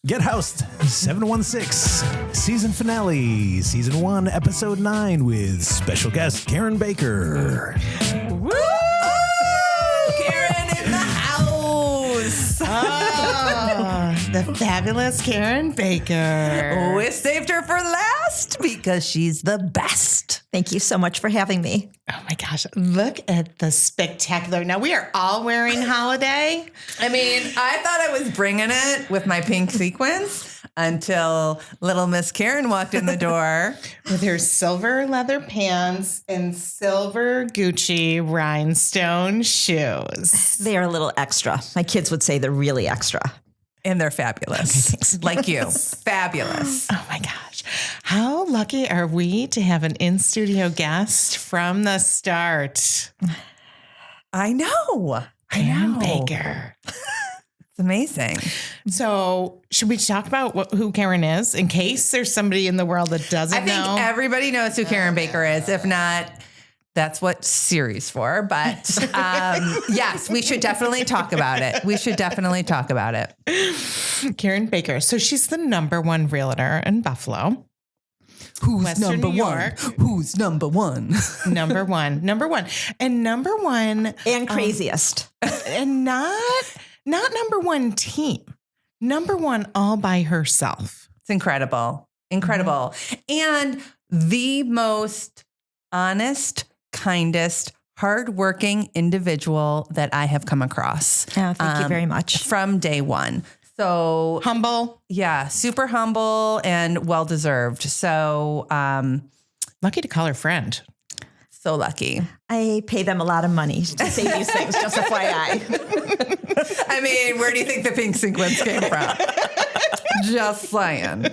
Get Housed 716 season finale, season 1, episode 9 with special guest Karen Baker. Woo! Karen in the house. The fabulous Karen Baker. We saved her for last because she's the best. Thank you so much for having me. Oh my gosh, look at the spectacular. Now we are all wearing holiday. I mean, I thought I was bringing it with my pink sequins until little Miss Karen walked in the door. With her silver leather pants and silver Gucci rhinestone shoes. They are a little extra. My kids would say they're really extra. And they're fabulous. Thanks. Like you. Fabulous. Oh my gosh. How lucky are we to have an in-studio guest from the start? I know. Karen Baker. It's amazing. So should we talk about who Karen is in case there's somebody in the world that doesn't know? I think everybody knows who Karen Baker is. If not, that's what Siri's for. But yes, we should definitely talk about it. Karen Baker. So she's the number one realtor in Buffalo. Who's Western number New one? York. Who's number one? Number one. And number one. And craziest. And not number one team. Number one all by herself. It's incredible. Incredible. And the most honest, kindest, hardworking individual that I have come across. Oh, thank you very much. From day one. So Humble. yeah, super humble and well-deserved. So, Lucky to call her friend. so lucky. I pay them a lot of money to say these things, just FYI. I mean, where do you think the pink sequins came from? Just saying.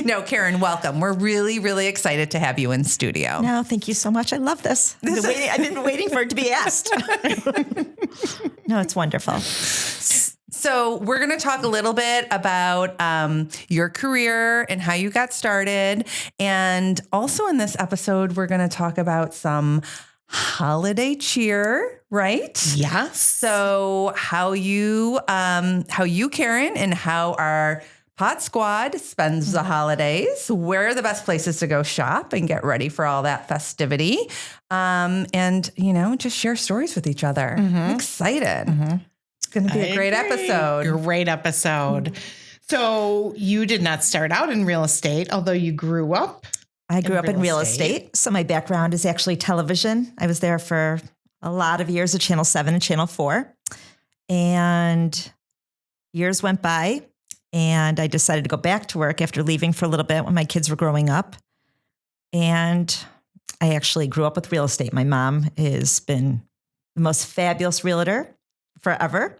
No, Karen, welcome. We're really, really excited to have you in studio. No, thank you so much. I love this. I've been waiting for it to be asked. No, it's wonderful. So we're going to talk a little bit about your career and how you got started. And also in this episode, we're going to talk about some holiday cheer, right? Yes. So how you, Karen, and how our Pod Squad spends the holidays, where are the best places to go shop and get ready for all that festivity. And, just share stories with each other. I'm excited. It's going to be a great episode. Great episode. So you did not start out in real estate, although you grew up. I grew up in real estate. So my background is actually television. I was there for a lot of years at Channel 7 and Channel 4. And years went by. And I decided to go back to work after leaving for a little bit when my kids were growing up. And I actually grew up with real estate. My mom has been the most fabulous realtor forever.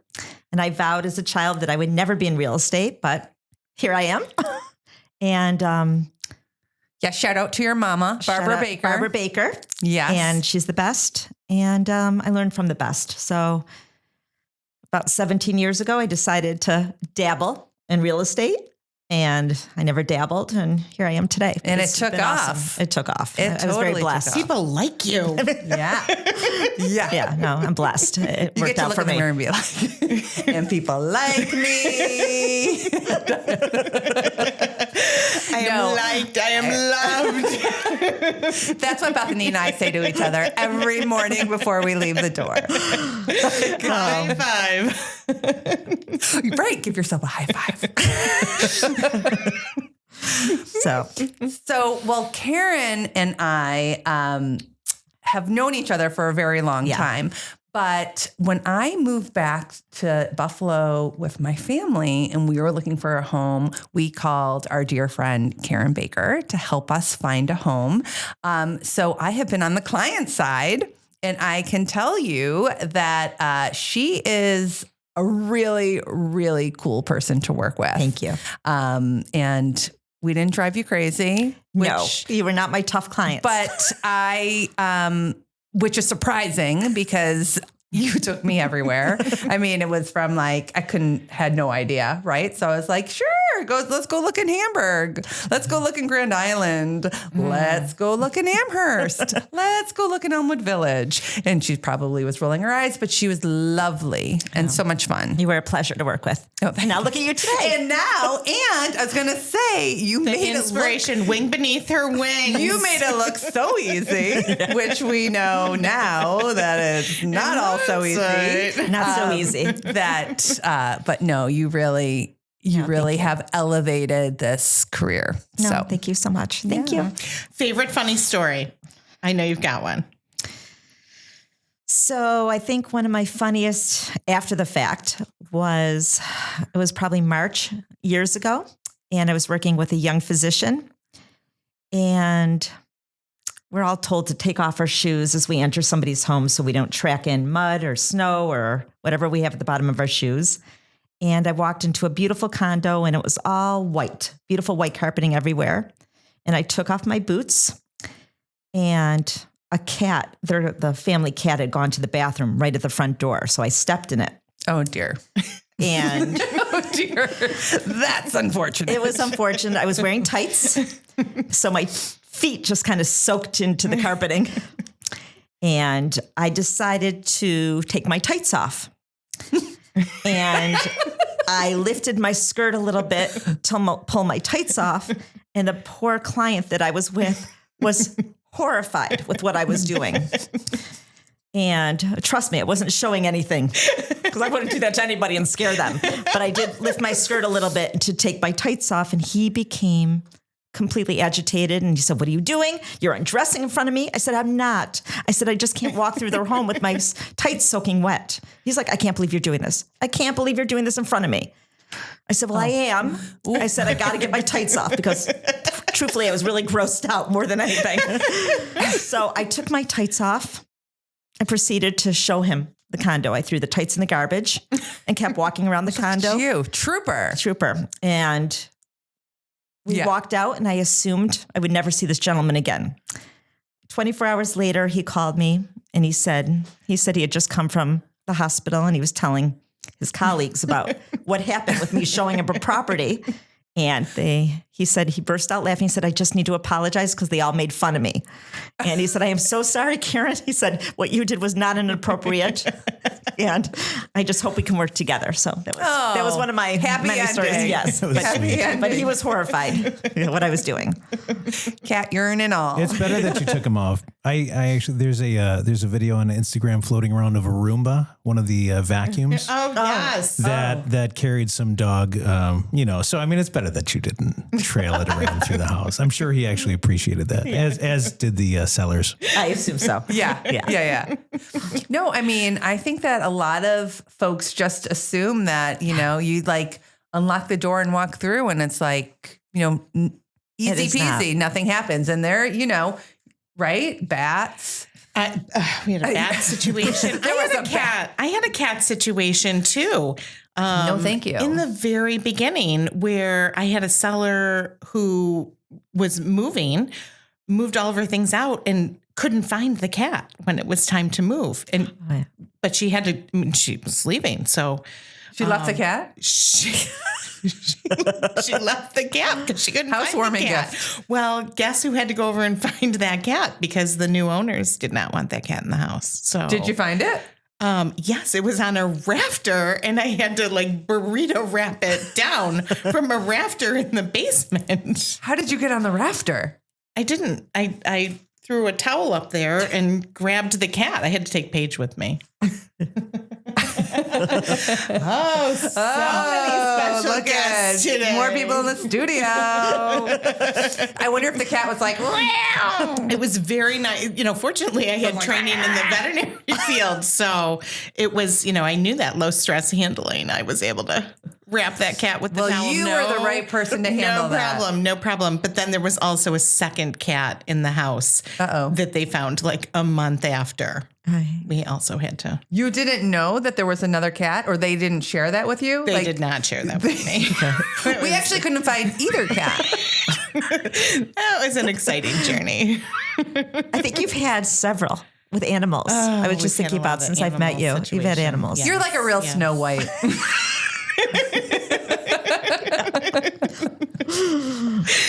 And I vowed as a child that I would never be in real estate, but here I am. And yeah, shout out to your mama, Barbara Baker. Barbara Baker. Yes. And she's the best. And I learned from the best. So about 17 years ago, I decided to dabble in real estate, and I never dabbled, and here I am today. And It's it took been off. Awesome. It took off. It I was totally very took blessed. off. People like you. Yeah. Yeah, no, I'm blessed. It You worked get to out look for in the me. mirror and be like, and people like me. I am liked. I am loved. That's what Bethany and I say to each other every morning before we leave the door. High five. Right. Give yourself a high five. Well, Karen and I have known each other for a very long time. But when I moved back to Buffalo with my family and we were looking for a home, we called our dear friend Karen Baker to help us find a home. So I have been on the client side, and I can tell you that she is a really, really cool person to work with. Thank you. And we didn't drive you crazy. No, you were not my tough clients. But which is surprising because you took me everywhere. I mean, it was from like, had no idea, right? So I was like, sure, sure. Let's go look in Hamburg. Let's go look in Grand Island. Let's go look in Amherst. Let's go look in Elmwood Village. And she probably was rolling her eyes, but she was lovely and so much fun. You were a pleasure to work with. Oh, And now look at you today. and I was going to say, you The made inspiration, wing beneath her wings. You made it look so easy, which we know now that it's not all so easy. Right. Not so easy. But no, you really have elevated this career. No, So thank you so much. Thank you. Favorite funny story? I know you've got one. So I think one of my funniest after the fact was, it was probably March years ago. And I was working with a young physician. And we're all told to take off our shoes as we enter somebody's home so we don't track in mud or snow or whatever we have at the bottom of our shoes. And I walked into a beautiful condo and it was all white, beautiful white carpeting everywhere. And I took off my boots and a cat, the family cat had gone to the bathroom right at the front door. So I stepped in it. oh dear. And Oh dear. That's unfortunate. it was unfortunate. I was wearing tights. So my feet just kind of soaked into the carpeting. And I decided to take my tights off. And I lifted my skirt a little bit to pull my tights off. And the poor client that I was with was horrified with what I was doing. And trust me, it wasn't showing anything because I wouldn't do that to anybody and scare them. But I did lift my skirt a little bit to take my tights off, and he became completely agitated. And he said, "What are you doing? You're undressing in front of me." I said, "I'm not." I said, "I just can't walk through their home with my tights soaking wet." He's like, "I can't believe you're doing this. I can't believe you're doing this in front of me." I said, "Well, I am." I said, "I got to get my tights off," because truthfully, I was really grossed out more than anything. So I took my tights off. I proceeded to show him the condo. I threw the tights in the garbage and kept walking around the condo. You, trooper. And we walked out, and I assumed I would never see this gentleman again. 24 hours later, he called me, and he said he had just come from the hospital, and he was telling his colleagues about what happened with me showing him a property. And he said, he burst out laughing. He said, "I just need to apologize because they all made fun of me." And he said, "I am so sorry, Karen." He said, "What you did was not inappropriate. And I just hope we can work together." So that was one of my happy many ending. stories. Yes. But he was horrified at what I was doing. Cat urine and all. It's better that you took them off. I actually, there's a video on Instagram floating around of a Roomba, one of the vacuums Oh, yes. that carried some dog, so I mean, it's better that you didn't trail it around through the house. I'm sure he actually appreciated that, as did the sellers. I assume so. Yeah. No, I mean, I think that a lot of folks just assume that, you like unlock the door and walk through and it's like, easy peasy, nothing happens. And there, right? Bats. We had a bat situation. I had a cat situation too. No, thank you. In the very beginning, where I had a seller who was moved all of her things out and couldn't find the cat when it was time to move. But she was leaving. So she left the cat? She left the cat because she couldn't find the Housewarming cat. gift. Well, guess who had to go over and find that cat because the new owners did not want that cat in the house. So Did you find it? Yes, it was on a rafter and I had to burrito wrap it down from a rafter in the basement. How did you get on the rafter? I didn't. I threw a towel up there and grabbed the cat. I had to take Paige with me. Many special guests today. More people in the studio. I wonder if the cat was like, "Meow." It was very nice. Fortunately, I had training in the veterinary field. So it was, I knew that low stress handling. I was able to wrap that cat with the towel. Well, you were the right person to handle that. No problem. But then there was also a second cat in the house that they found a month after. We also had to. You didn't know that there was another cat, or they didn't share that with you? They did not share that with me. We actually couldn't find either cat. That was an exciting journey. I think you've had several with animals. I was just thinking about since I've met you. You've had animals. Yeah. You're like a real Snow White.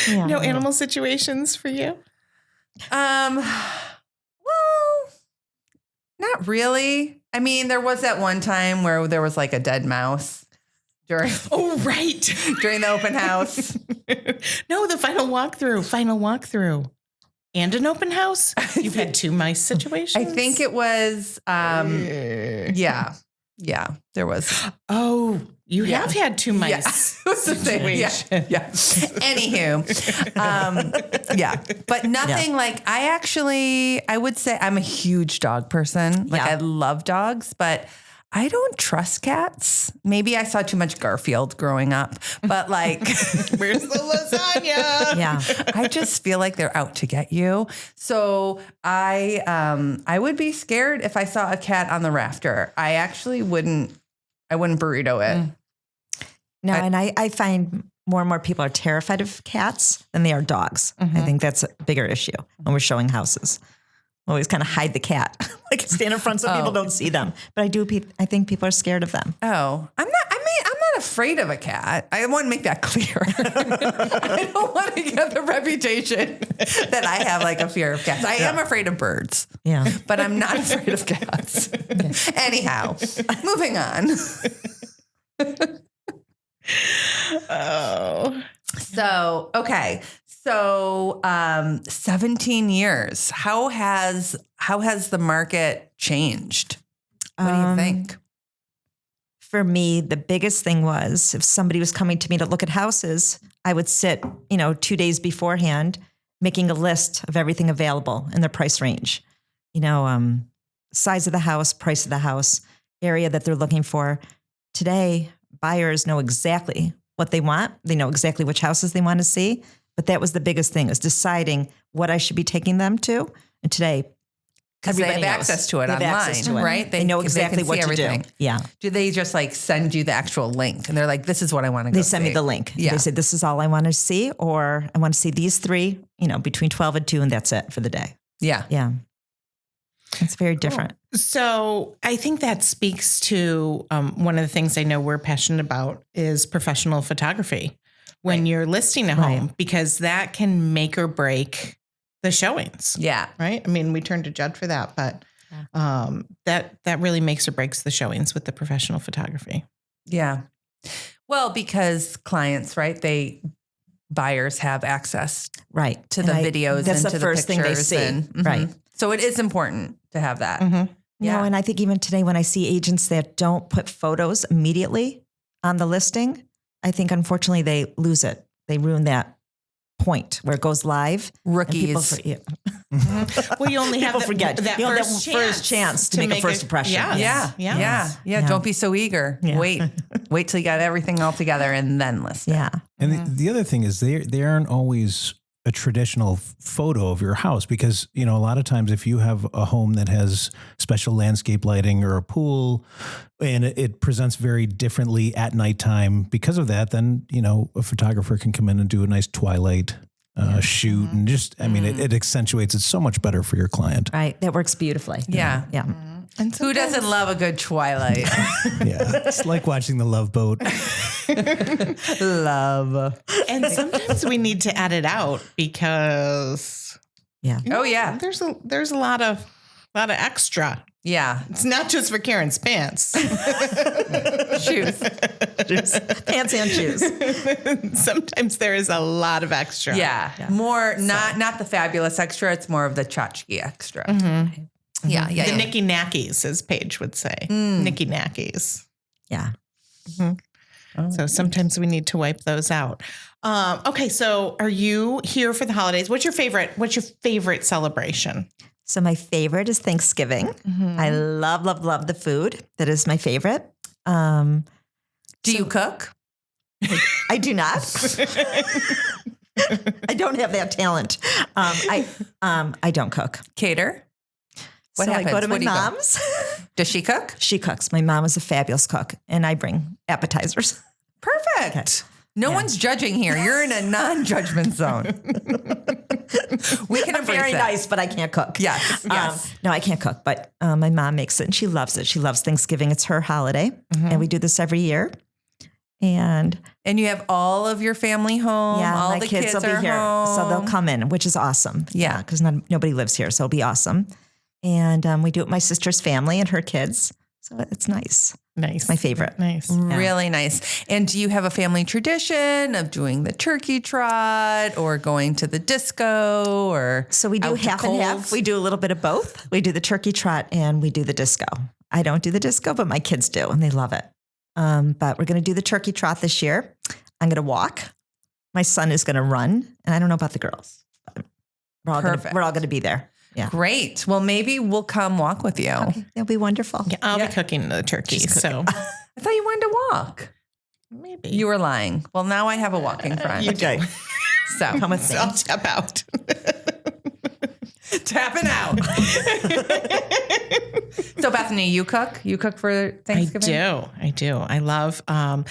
Yeah. No animal situations for you? Well, not really. I mean, there was that one time where there was like a dead mouse during Oh, right. during the open house. No, the final walkthrough. And an open house? You've had 2 mice situations? I think it was, yeah, there was. Oh, you Yeah. have had 2 mice. Yeah. What's the thing? Yeah. Yeah. Anywho, yeah, but nothing like I would say I'm a huge dog person. Like Yeah. I love dogs, but I don't trust cats. Maybe I saw too much Garfield growing up, but like, Where's the lasagna? Yeah. I just feel like they're out to get you. So I would be scared if I saw a cat on the rafter. I actually wouldn't burrito it. No, and I find more and more people are terrified of cats than they are dogs. I think that's a bigger issue when we're showing houses. Always kind of hide the cat, like stand in front so people don't see them. But I think people are scared of them. Oh, I'm not afraid of a cat. I want to make that clear. I don't want to get the reputation that I have like a fear of cats. I am afraid of birds. Yeah. But I'm not afraid of cats. Anyhow, moving on. Oh. So, okay. So, 17 years. How has the market changed? What do you think? For me, the biggest thing was if somebody was coming to me to look at houses, I would sit, 2 days beforehand, making a list of everything available in their price range. Size of the house, price of the house, area that they're looking for. Today, buyers know exactly what they want. They know exactly which houses they want to see. But that was the biggest thing, is deciding what I should be taking them to. And today, Because they have everybody knows. access to it They have online, access to it. right? They know exactly can see what to everything. do. Yeah. Do they just like send you the actual link and they're like, this is what I want to go They send me see? the link. Yeah. They say, this is all I want to see, or I want to see these 3, between 12 and 2, and that's it for the day. Yeah. Yeah. It's very different. So I think that speaks to one of the things I know we're passionate about is professional photography when you're listing a home, because that can make or break the showings. Yeah. Right. I mean, we turn to Judd for that, but that really makes or breaks the showings with the professional photography. Yeah. Well, because clients, right? Buyers have access Right. to the videos that's and the to first the thing they pictures. see. Mhm. Right. So it is important to have that. Mm-hmm. Yeah. And I think even today when I see agents that don't put photos immediately on the listing, I think unfortunately they lose it. They ruin that point where it goes live. and people Rookies. Well, you only have People forget. that You only have first first chance to make a first impression. Yes. Yeah. Yeah. Don't be so eager. Yeah. Wait till you got everything all together and then list it. Yeah. And the other thing is they aren't always a traditional photo of your house, because, a lot of times if you have a home that has special landscape lighting or a pool and it presents very differently at nighttime because of that, then, a photographer can come in and do a nice twilight shoot. And just, it accentuates it so much better for your client. Right. That works beautifully. Yeah. Yeah. And Who doesn't love a good twilight? Yeah. It's like watching the Love Boat. Love. And sometimes we need to edit out because Yeah. Oh yeah. there's a lot of extra. Yeah. It's not just for Karen's pants. Shoes. Pants and shoes. Sometimes there is a lot of extra. Yeah. More not the fabulous extra. It's more of the tchotchke extra. Yeah. Yeah. The yeah. Nicky Knackies, as Paige would say. Nicky Knackies. Yeah. So sometimes we need to wipe those out. Okay, so are you here for the holidays? What's your favorite celebration? So my favorite is Thanksgiving. I love, love, love the food. That is my favorite. Do you cook? I do not. I don't have that talent. I don't cook. Cater? What so happens? I go to my What do you go? mom's. Does she cook? She cooks. My mom is a fabulous cook, and I bring appetizers. Perfect. No one's judging here. You're in a non-judgment zone. We can I'm embrace very it. nice, but I can't cook. Yes. Yes. No, I can't cook, but my mom makes it, and she loves it. She loves Thanksgiving. It's her holiday, and we do this every year. And you have all of your family home. yeah, all my the kids will are be here. home. So they'll come in, which is awesome. Yeah. Because nobody lives here. So it'll be awesome. And we do it with my sister's family and her kids. So it's nice. Nice. My favorite. Nice. Really nice. And do you have a family tradition of doing the turkey trot or going to the disco or So we do out to half and half. Coles? We do a little bit of both. We do the turkey trot and we do the disco. I don't do the disco, but my kids do, and they love it. But we're going to do the turkey trot this year. I'm going to walk. My son is going to run, and I don't know about the girls. We're all going to be there. Yeah. Great. Well, maybe we'll come walk with you. Okay. It'll be wonderful. Yeah, I'll be cooking the turkey. So I thought you wanted to walk. maybe You were lying. Well, now I have a walking friend. Okay. So Come with me. I'll tap out. tapping out. So Bethany, you cook? You cook for Thanksgiving? I do. I love, I'm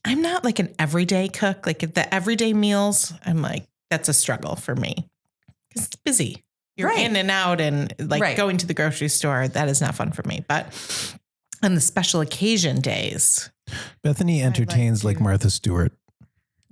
not like an everyday cook. Like the everyday meals, I'm like, that's a struggle for me because it's busy. You're Right. in and out and like Right. going to the grocery store. That is not fun for me. But on the special occasion days, Bethany entertains like Martha Stewart.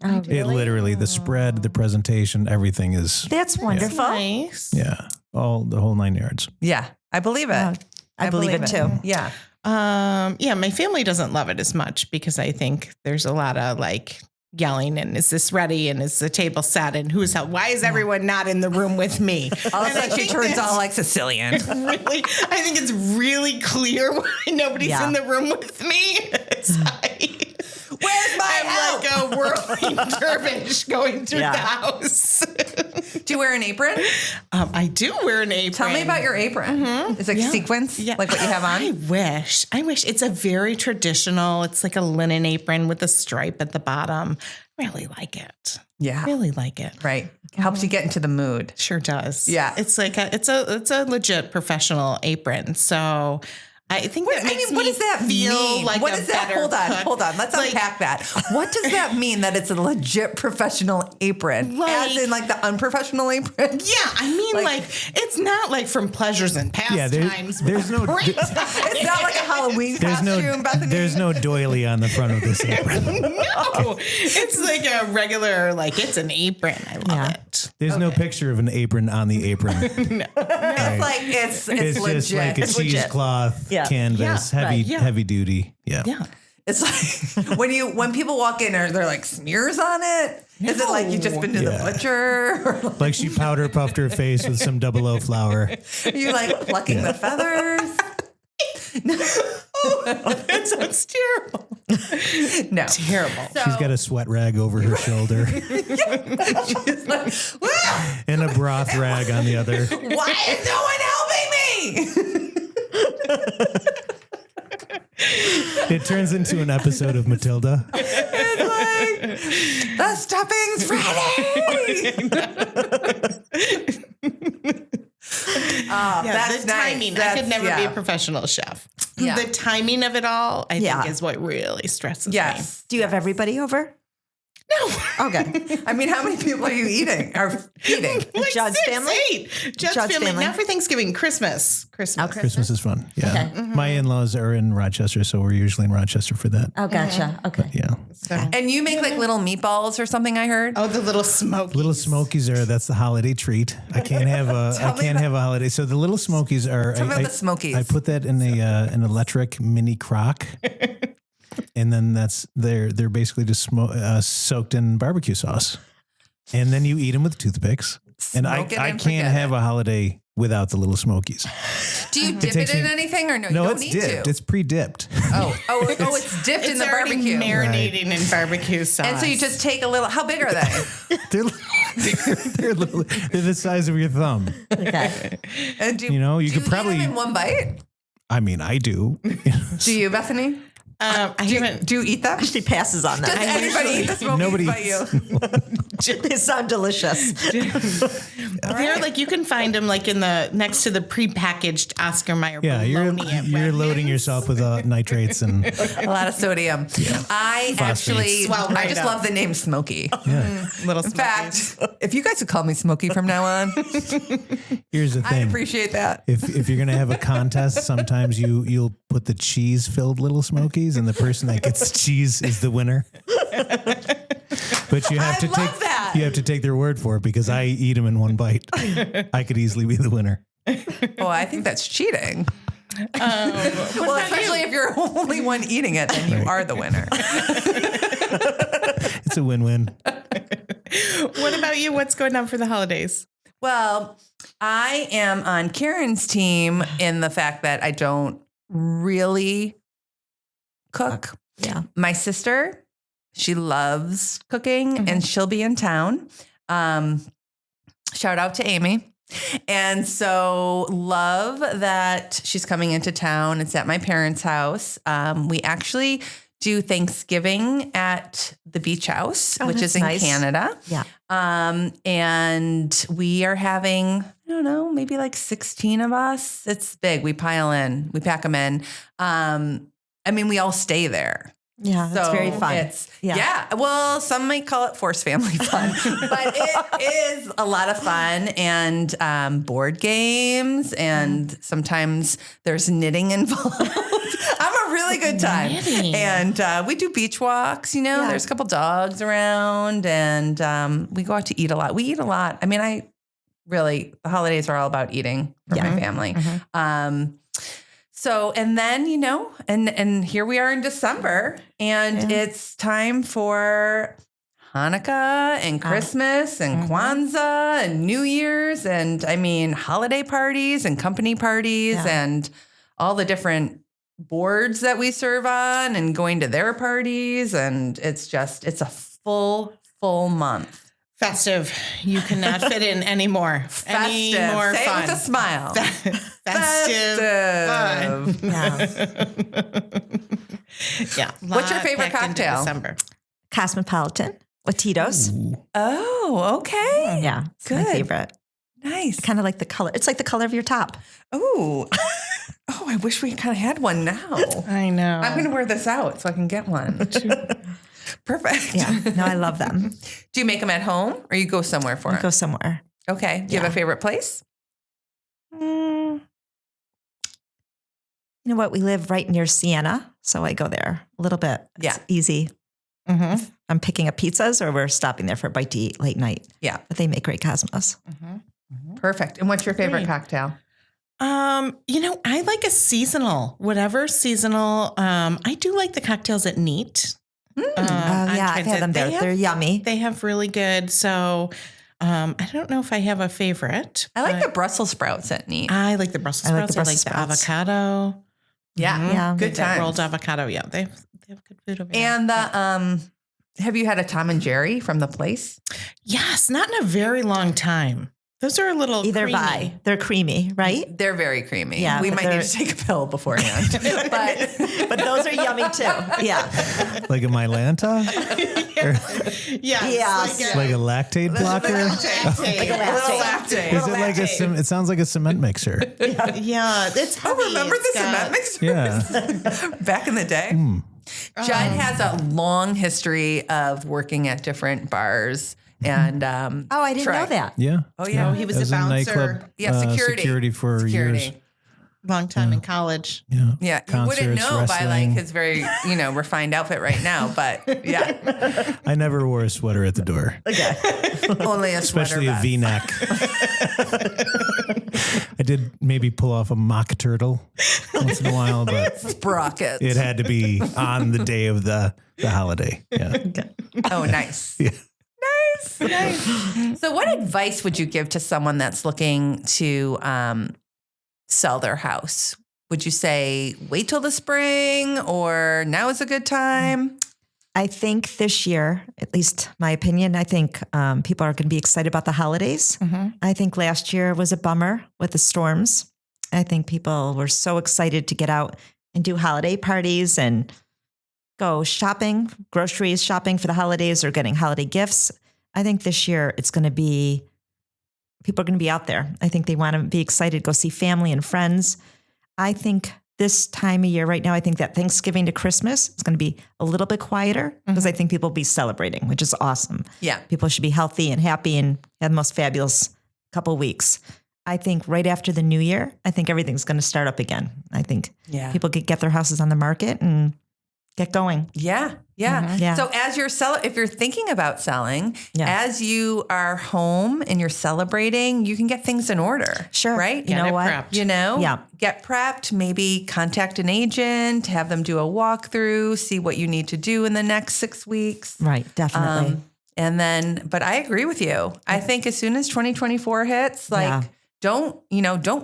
Oh, It literally, the spread, the presentation, everything is, That's wonderful. nice. yeah, the whole 9 yards. Yeah, I believe it. Oh, I believe it too. Yeah. Yeah, my family doesn't love it as much because I think there's a lot of like yelling and is this ready and is the table set and why is everyone not in the room with me? All of a And I sudden she think turns that's all like Sicilian. really, I think it's really clear why nobody's Yeah. in the room with me. Where's my help? I'm like a whirling dervish going through Yeah. the house. Do you wear an apron? I do wear an apron. Tell me about your apron. Is it sequins? Yeah. Like what you have on? I wish. It's a very traditional. It's like a linen apron with a stripe at the bottom. Really like it. Yeah. Really like it. Right. Helps you get into the mood. Sure does. Yeah. It's like it's a legit professional apron. So I think that makes what me does that feel mean? like what a is that? better cook. Hold on. Let's Like- unpack that. What does that mean that it's a legit professional apron? Like- As in like the unprofessional apron? Yeah, I mean, like it's not like from Pleasures and Yeah, Pastimes. there's no, It's not like a Halloween there's costume, Bethany. there's no doily on the front of this apron. No, it's like a regular, like it's an apron. I love it. There's no picture of an apron on the apron. It's like it's It's legit. just like a It's legit. cheesecloth Yeah. canvas, Yeah, heavy right, yeah. heavy duty. Yeah. Yeah. It's like when people walk in, are there like smears on it? Is it like you just been to the Yeah. butcher? Or Like she powder puffed her face with some 00 flour. are you like plucking the feathers? That sounds terrible. No. Terrible. She's got a sweat rag over her shoulder It's like, "Wah! and a broth rag on the other. Why is no one helping me? It turns into an episode of Matilda. The stuffing's ready. That's the nice. timing. I That's- could never be yeah. a professional chef. Yeah. The timing of it all, I Yeah. think, is what really stresses me. Yes. Do you have everybody over? No. Okay. I mean, how many people are you eating? Are feeding? Like Judd's 6, family? 8. Judd's Judd's family. family. Not for Thanksgiving, Christmas. Christmas is fun. Yeah. Okay. Mm-hmm. My in-laws are in Rochester, so we're usually in Rochester for that. Oh, gotcha. Okay. Yeah. And you make like little meatballs or something, I heard. Oh, the little smoke. Little Smokies that's the holiday treat. I can't have a holiday. So the Little Smokies are Tell me about the Smokies. I put that in an electric mini crock. And then they're basically just soaked in barbecue sauce. And then you eat them with toothpicks. And I Smoke it and can't forget have it. a holiday without the Little Smokies. Do you dip it takes in me- anything or no? No, you don't it's need dipped. to. It's pre-dipped. It's dipped in It's the already barbecue. marinating in barbecue sauce. And so you just take a little. How big are they? they're the size of your thumb. Okay. And do, You do could eat probably. them in one bite. I mean, I do. Do you, Bethany? I haven't. Do you eat them? She passes on Does that. anybody eat the Smokies Nobody but you? They sound delicious. They're like, you can find them like in the next to the prepackaged Oscar Mayer bologna at you're loading Wegmans. yourself with nitrates and A lot of sodium. I actually, Swell I right just up. love the name Smokey. Little In Smokies. fact, if you guys would call me Smokey from now on, here's the I thing. appreciate that. If you're gonna have a contest, sometimes you'll put the cheese filled little Smokies, and the person that gets the cheese is the winner. But you have I to love take that. you have to take their word for it because I eat them in one bite. I could easily be the winner. Oh, I think that's cheating. Well, especially if you're only one eating it, then you are the winner. It's a win-win. What about you? What's going on for the holidays? Well, I am on Karen's team in the fact that I don't really cook. Yeah. My sister, she loves cooking and she'll be in town. Shout out to Amy. And so love that she's coming into town. It's at my parents' house. We actually do Thanksgiving at the beach house, which that's is in nice. Canada. Yeah. And we are having, I don't know, maybe like 16 of us. It's big. We pile in, we pack them in. I mean, we all stay there. Yeah. That's very fun. It's, Yeah. yeah. Well, some might call it forced family fun, but it is a lot of fun and board games. And sometimes there's knitting involved. I'm a really good time. Knitting. And we do beach walks, you know, Yeah. there's a couple dogs around and we go out to eat a lot. We eat a lot. I mean, the holidays are all about eating for my family. So, and then, you know, and here we are in December and it's time for Hanukkah and Christmas and Kwanzaa and New Year's. And I mean, holiday parties and company parties and all the different boards that we serve on and going to their parties. And it's a full month. Festive. You cannot fit in anymore. Any Festive. more Say fun. it with a smile. Festive. Fun. Yeah. Yeah. What's your lot favorite packed into cocktail? December. Cosmopolitan with Tito's. Oh, okay. Yeah. It's my Good. favorite. Nice. Kind of like the color. It's like the color of your top. Oh, I wish we kind of had one now. I know. I'm going to wear this out so I can get one. Perfect. Yeah. No, I love them. Do you make them at home or you go somewhere for I it? go somewhere. Okay. Do you have a favorite place? You know what? We live right near Siena, so I go there a little bit. Yeah. It's easy. Mm-hmm. I'm picking up pizzas or we're stopping there for a bite to eat late night. Yeah. But they make great Cosmos. Perfect. And what's your favorite Great. cocktail? You know, I like a seasonal, whatever seasonal. I do like the cocktails at Neat. Oh, yeah. I've had them there. They're yummy. They have really good. So I don't know if I have a favorite. I like but the Brussels sprouts at Neat. I like the Brussels I like sprouts. the Brussels I like sprouts. the avocado. Yeah. Yeah. Good That time. rolled avocado. Yeah, they have good food over there. And have you had a Tom and Jerry from the place? Yes, not in a very long time. Those are a little Either creamy. by. They're creamy, right? They're very creamy. Yeah, We but might need they're- to take a pill beforehand. But those are yummy too. Yeah. Like a Mylanta? Yeah, Yes. Like a lactate blocker? Like a lactate. Is it like it sounds like a cement mixer? Yeah, it's heavy. Oh, remember the It's got- cement mixers? Yeah. Back in the day? Judd has a long history of working at different bars and Oh, I didn't know that. Yeah. Oh, yeah. he was As a a bouncer. nightclub Yeah, security. security for years. Long time in college. Yeah. Yeah, you wouldn't Concerts, know by like wrestling. his very, refined outfit right now, but yeah, I never wore a sweater at the door, only a sweater especially a vest. V-neck. I did maybe pull off a mock turtle once in a while, but Sprockets. it had to be on the day of the holiday. Yeah. Oh, nice. Yeah. Nice. So what advice would you give to someone that's looking to sell their house? Would you say wait till the spring or now is a good time? I think this year, at least my opinion, I think people are going to be excited about the holidays. I think last year was a bummer with the storms. I think people were so excited to get out and do holiday parties and go shopping, groceries shopping for the holidays or getting holiday gifts. I think this year it's going to be people are going to be out there. I think they want to be excited, go see family and friends. I think this time of year right now, I think that Thanksgiving to Christmas is going to be a little bit quieter because I think people will be celebrating, which is awesome. Yeah. People should be healthy and happy and have the most fabulous couple of weeks. I think right after the new year, I think everything's going to start up again. I think people could get their houses on the market and get going. Yeah. Yeah. Yeah. So as you're if you're thinking about selling, as you are home and you're celebrating, you can get things in order. Sure. Right? You know what? Prepped. You know? Yeah. Get prepped, maybe contact an agent, have them do a walkthrough, see what you need to do in the next 6 weeks. Right. Definitely. And then, but I agree with you. I think as soon as 2024 hits, like don't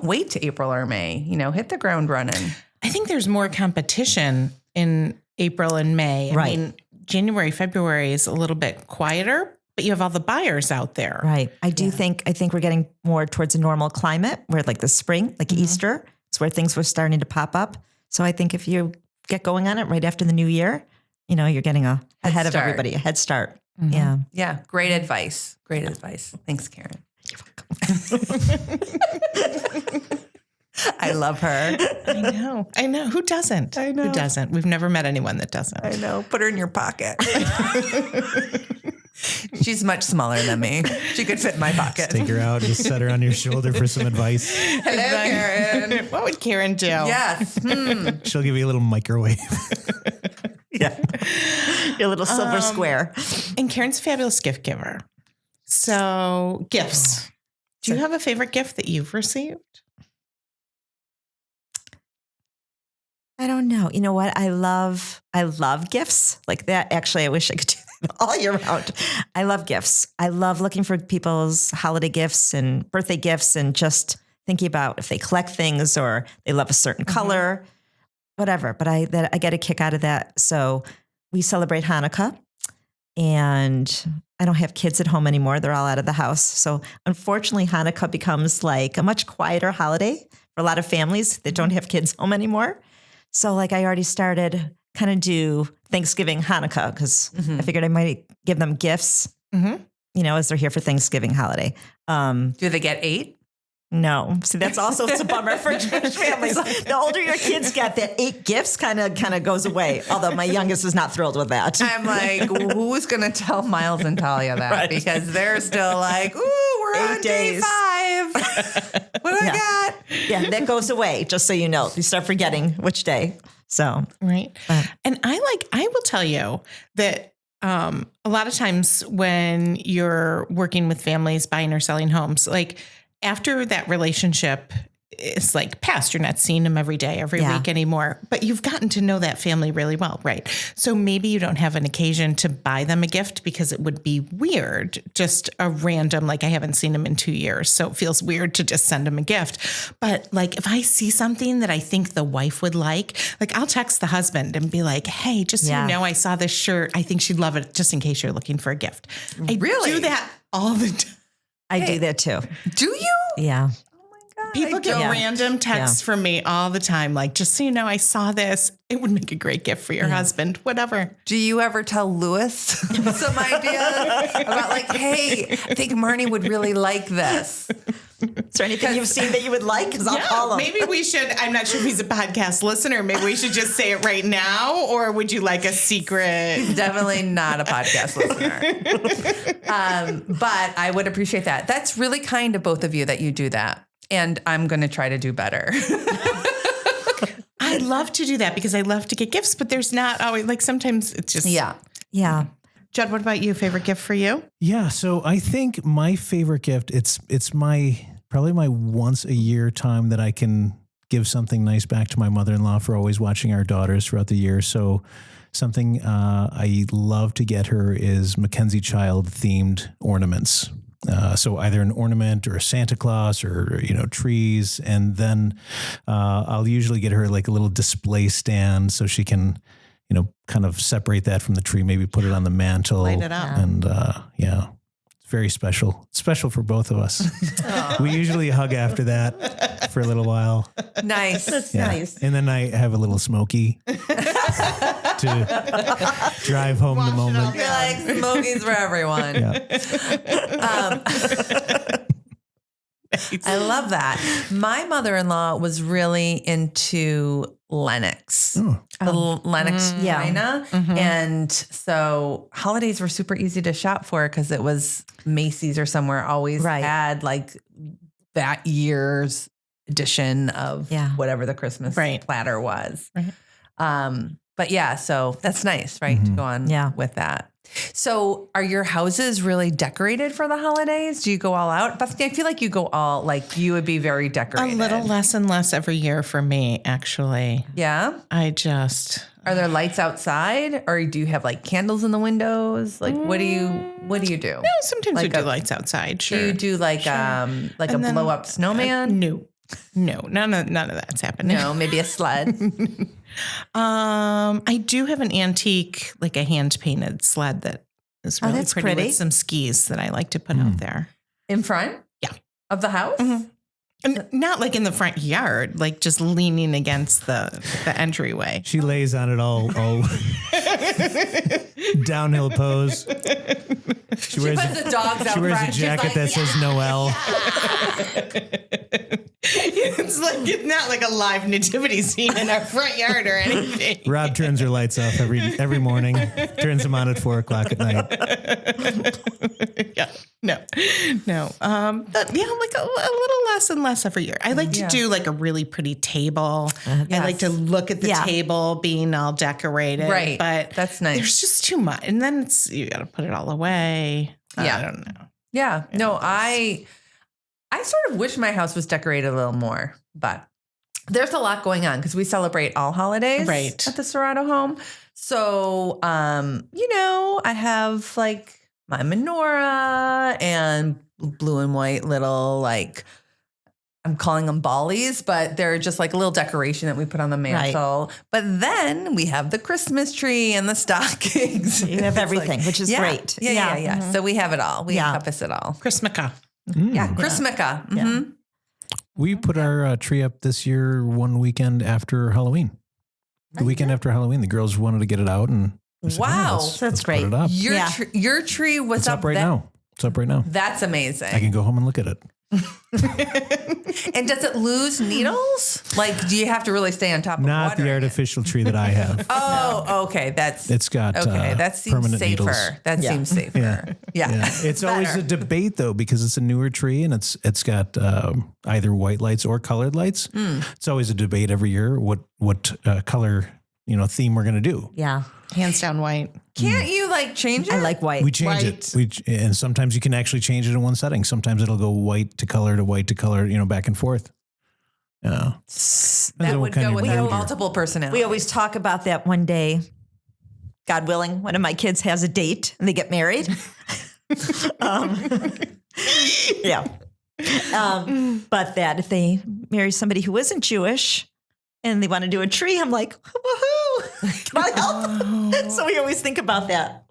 wait to April or May, hit the ground running. I think there's more competition in April and May. Right. I mean, January, February is a little bit quieter, but you have all the buyers out there. Right. I think we're getting more towards a normal climate where like the spring, like Easter, is where things were starting to pop up. So I think if you get going on it right after the new year, you're getting ahead of everybody, a head start. Mm-hmm. Yeah. Yeah. Great advice. Great advice. Thanks, Karen. You're welcome. I love her. I know. Who doesn't? I know. Who doesn't? We've never met anyone that doesn't. I know. Put her in your pocket. She's much smaller than me. She could fit in my pocket. Take her out, just set her on your shoulder for some advice. Hello, Karen. What would Karen do? Yes. She'll give you a little microwave. Yeah. Your little silver square. And Karen's a fabulous gift giver. So gifts. Do you have a favorite gift that you've received? I don't know. You know what? I love gifts like that. Actually, I wish I could do that all year round. I love gifts. I love looking for people's holiday gifts and birthday gifts and just thinking about if they collect things or they love a certain color, whatever. But I get a kick out of that. So we celebrate Hanukkah, and I don't have kids at home anymore. They're all out of the house. So unfortunately, Hanukkah becomes like a much quieter holiday for a lot of families that don't have kids home anymore. So like I already started kind of do Thanksgiving, Hanukkah, because I figured I might give them gifts, as they're here for Thanksgiving holiday. Do they get 8? No. See, that's also it's a bummer for Jewish families. The older your kids get, that 8 gifts kind of goes away. Although my youngest is not thrilled with that. I'm like, who's going to tell Miles and Talia that? Right. Because they're still like, ooh, we're 8 on day days. 5. What do I got? Yeah, that goes away, just so you know. You start forgetting which day. So, Right. And I will tell you that a lot of times when you're working with families, buying or selling homes, like after that relationship is like past, you're not seeing them every day, every week anymore, but you've gotten to know that family really well. Right. So maybe you don't have an occasion to buy them a gift because it would be weird, just a random, like I haven't seen them in 2 years. So it feels weird to just send them a gift. But like, if I see something that I think the wife would like I'll text the husband and be like, hey, just so you know, I saw this shirt. I think she'd love it, just in case you're looking for a gift. I do that all the time. I do that too. Do you? Yeah. People get random texts from me all the time. Like, just so you know, I saw this. It would make a great gift for your husband, whatever. Do you ever tell Lewis some ideas about like, hey, I think Marnie would really like this? Is there anything you've seen that you would like? Because I'll call him. Maybe we should, I'm not sure if he's a podcast listener. Maybe we should just say it right now, or would you like a secret? He's definitely not a podcast listener. But I would appreciate that. That's really kind of both of you that you do that. And I'm going to try to do better. I love to do that because I love to get gifts, but there's not always, like sometimes it's just. Yeah. Judd, what about you? Favorite gift for you? Yeah, so I think my favorite gift, it's probably my once a year time that I can give something nice back to my mother-in-law for always watching our daughters throughout the year. So something I love to get her is Mackenzie Child themed ornaments. So either an ornament or a Santa Claus or, trees. And then I'll usually get her like a little display stand so she can, kind of separate that from the tree, maybe put it on the mantle. Light it up. And it's very special. It's special for both of us. We usually hug after that for a little while. Nice. That's nice. And then I have a little smoky to drive home the moment. You're like, smokies for everyone. Yeah. I love that. My mother-in-law was really into Lenox, the Lenox china. And so holidays were super easy to shop for because it was Macy's or somewhere always had like that year's edition of whatever the Christmas platter was. But yeah, so that's nice, right? To go on with that. So are your houses really decorated for the holidays? Do you go all out? Bethany, I feel like you go all, like you would be very decorated. A little less and less every year for me, actually. Yeah? Are there lights outside or do you have like candles in the windows? Like what do you do? No, sometimes like we do lights outside. Sure. Do you do like a blow up snowman? No, none of that's happening. No, maybe a sled. I do have an antique, like a hand painted sled that is really pretty with some skis that I like to put out there. In front? Yeah. Of the house? And not like in the front yard, like just leaning against the entryway. She lays on it all downhill pose. She wears puts the dogs out She wears front. a jacket that says Noel. It's not like a live nativity scene in our front yard or anything. Rob turns her lights off every morning, turns them on at 4:00 at night. No. But yeah, like a little less and less every year. I like to do like a really pretty table. I like to look at the table being all decorated. Right. But that's nice. There's just too much. And then you got to put it all away. Yeah. I don't know. Yeah. No, I sort of wish my house was decorated a little more, but there's a lot going on because we celebrate all holidays at the Serato home. So, I have like my menorah and blue and white little, like, I'm calling them bollies, but they're just like a little decoration that we put on the mantle. Right. But then we have the Christmas tree and the stockings. You have everything, which is great. Yeah. Mm-hmm. So we have it all. We encompass it all. Christmaka. Yeah, Christmaka. Mm-hmm. Yeah. We put our tree up this year one weekend after Halloween. The weekend after Halloween, the girls wanted to get it out, and that's great. Put it up. Your tree was up right now. It's up right now. That's amazing. I can go home and look at it. And does it lose needles? Like, do you have to really stay on top of Not the artificial tree that I have. Oh, okay. It's got that seems permanent safer. needles. That seems safer. Yeah. It's always a debate though, because it's a newer tree and it's got either white lights or colored lights. It's always a debate every year what color theme we're going to do. Yeah. Hands down white. Can't you like change it? I like white. We change it. And sometimes you can actually change it in one setting. Sometimes it'll go white to color, back and forth. Yeah. That would go with multiple personalities. We always talk about that one day. God willing, one of my kids has a date and they get married. But that if they marry somebody who isn't Jewish and they want to do a tree, I'm like, woohoo, can I help? So we always think about that,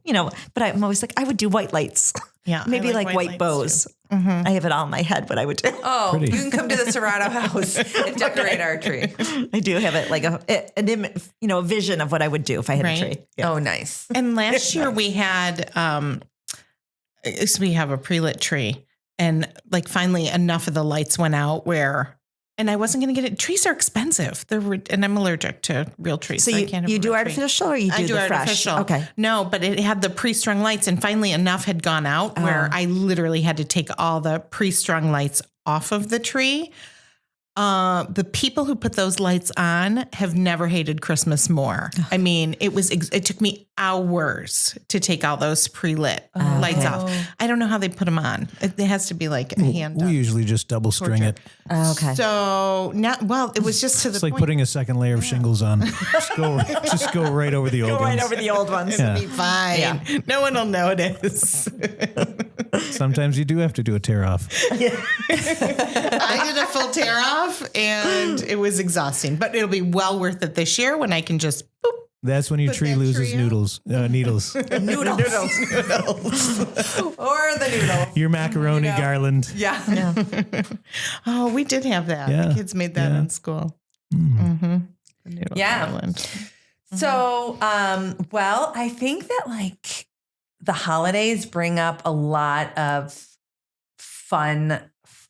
but I'm always like, I would do white lights. Yeah. Maybe like white bows. Mm-hmm. I have it all in my head what I would do. Oh, pretty. You can come to the Serato house and decorate our tree. I do have it like a vision of what I would do if I had a tree. Yeah. Oh, nice. And last year we had, we have a pre-lit tree, and like finally enough of the lights went out and I wasn't going to get it. Trees are expensive. And I'm allergic to real trees. So you do artificial or you do the fresh? Artificial. Okay. No, but it had the pre-strung lights, and finally enough had gone out where I literally had to take all the pre-strung lights off of the tree. The people who put those lights on have never hated Christmas more. I mean, it took me hours to take all those pre-lit lights off. I don't know how they put them on. It has to be like a hand. We usually just double string it. Okay. So it was just to the It's like point. putting a second layer of shingles on. Just go right over the old ones. Go right over the old ones. It'll be fine. Yeah. No one will notice. Sometimes you do have to do a tear off. I did a full tear off and it was exhausting, but it'll be well worth it this year when I can just boop. That's when your tree loses needles. Noodles. Or the noodle. Your macaroni garland. Yeah. Oh, we did have that. Yeah. The kids made that in school. Mm-hmm. Garland. So, I think that like the holidays bring up a lot of fun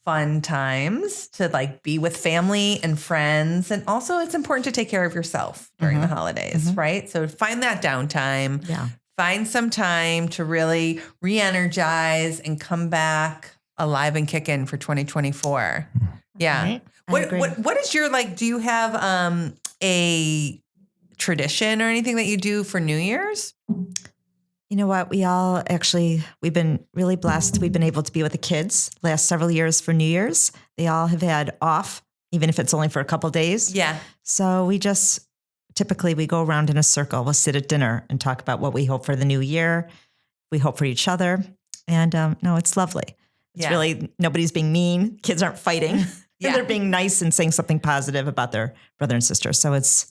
fun times to like be with family and friends. And also it's important to take care of yourself during the holidays, right? So find that downtime. Yeah. Find some time to really re-energize and come back alive and kicking for 2024. Yeah. Right. What is your, like, do you have a tradition or anything that you do for New Year's? You know what? We've been really blessed. We've been able to be with the kids last several years for New Year's. They all have had off, even if it's only for a couple of days. Yeah. So typically we go around in a circle. We'll sit at dinner and talk about what we hope for the new year. We hope for each other. And no, it's lovely. It's really, nobody's being mean. Kids aren't fighting. And they're being nice and saying something positive about their brother and sister. So it's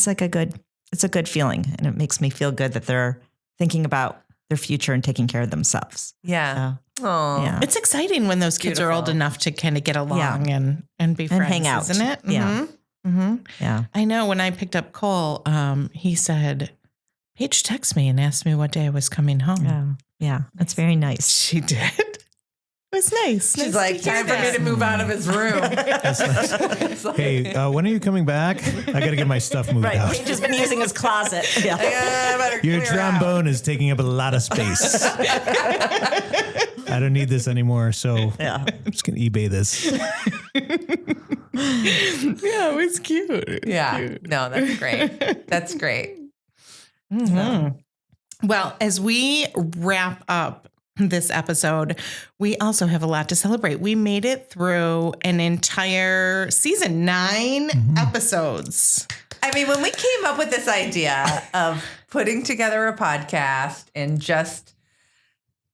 like a good feeling. And it makes me feel good that they're thinking about their future and taking care of themselves. Yeah. So, Oh, yeah. It's exciting when those kids are old Beautiful. enough to kind of get along and be friends, hang out. isn't it? Yeah. Yeah. I know when I picked up Cole, he said, Paige texted me and asked me what day I was coming home. Yeah. That's very nice. She did. It was nice. she's Nice like, to hear time for me that. to move out of his room. It's like, Hey, when are you coming back? I got to get my stuff moved Right. out. Paige has been using his closet. Yeah. I better Your clear out. trombone is taking up a lot of space. I don't need this anymore, so Yeah. I'm just going to eBay this. Yeah, it was cute. Yeah. No, that's great. That's great. Well, as we wrap up this episode, we also have a lot to celebrate. We made it through an entire season, 9 episodes. I mean, when we came up with this idea of putting together a podcast and just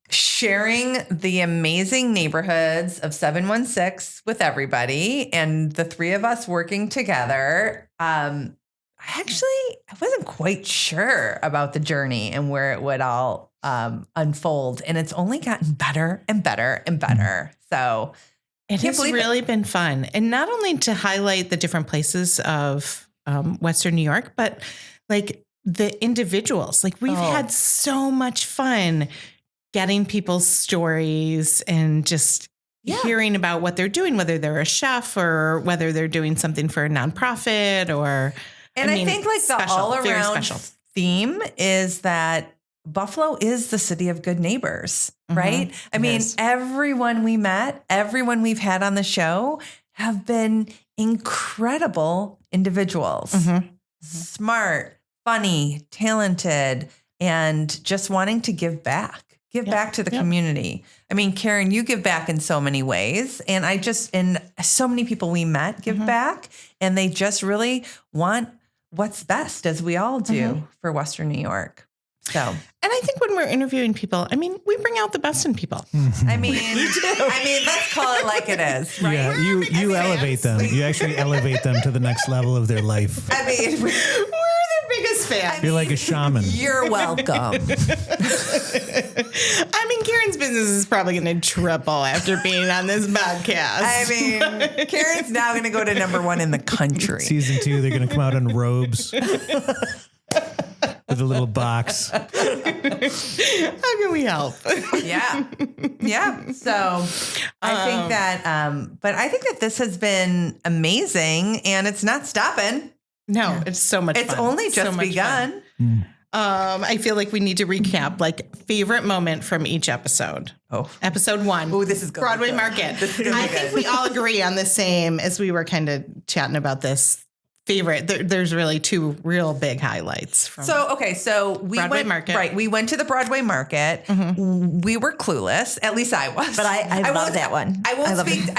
sharing the amazing neighborhoods of 716 with everybody and the three of us working together, I wasn't quite sure about the journey and where it would all unfold. And it's only gotten better and better and better. So It has really been fun. And not only to highlight the different places of Western New York, but like the individuals. Like we've had so much fun getting people's stories and just hearing about what they're doing, whether they're a chef or whether they're doing something for a nonprofit or... And I think like the all around theme is that Buffalo is the city of good neighbors, right? I mean, everyone we met, everyone we've had on the show have been incredible individuals, smart, funny, talented, and just wanting to give back to the community. I mean, Karen, you give back in so many ways. And and so many people we met give back, and they just really want what's best, as we all do for Western New York. So, And I think when we're interviewing people, I mean, we bring out the best in people. I mean, let's call it like it is, right? Yeah, you elevate them. You actually elevate them to the next level of their life. I mean, We're their biggest fans. You're like a shaman. you're welcome. I mean, Karen's business is probably going to triple after being on this podcast. I mean, Karen's now going to go to #1 in the country. Season 2, they're going to come out in robes with a little box. How can we help? Yeah. So I think that this has been amazing, and it's not stopping. No, it's so much It's fun. only So just much begun. fun. I feel like we need to recap like favorite moment from each episode. Oh. Episode 1. Oh, this is gonna be Broadway good. Market. This is gonna be I think good. we all agree on the same as we were kind of chatting about this favorite. There's really 2 real big highlights. From So we Broadway went Market. right. We went to the Broadway Market. We were clueless. At least I was. But I love won't- that one. I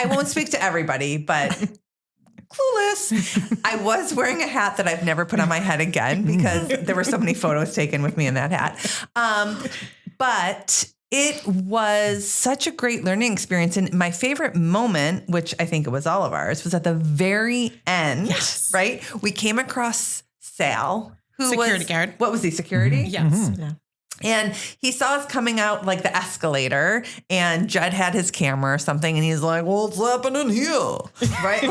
won't speak to everybody, but clueless. I was wearing a hat that I've never put on my head again because there were so many photos taken with me in that hat. But it was such a great learning experience. And my favorite moment, which I think it was all of ours, was at the very end, right? We came across Sal, who Security guard. What was he, security? Yes. Yeah. And he saw us coming out like the escalator, and Judd had his camera or something, and he's like, "Well, what's happening here?" Right?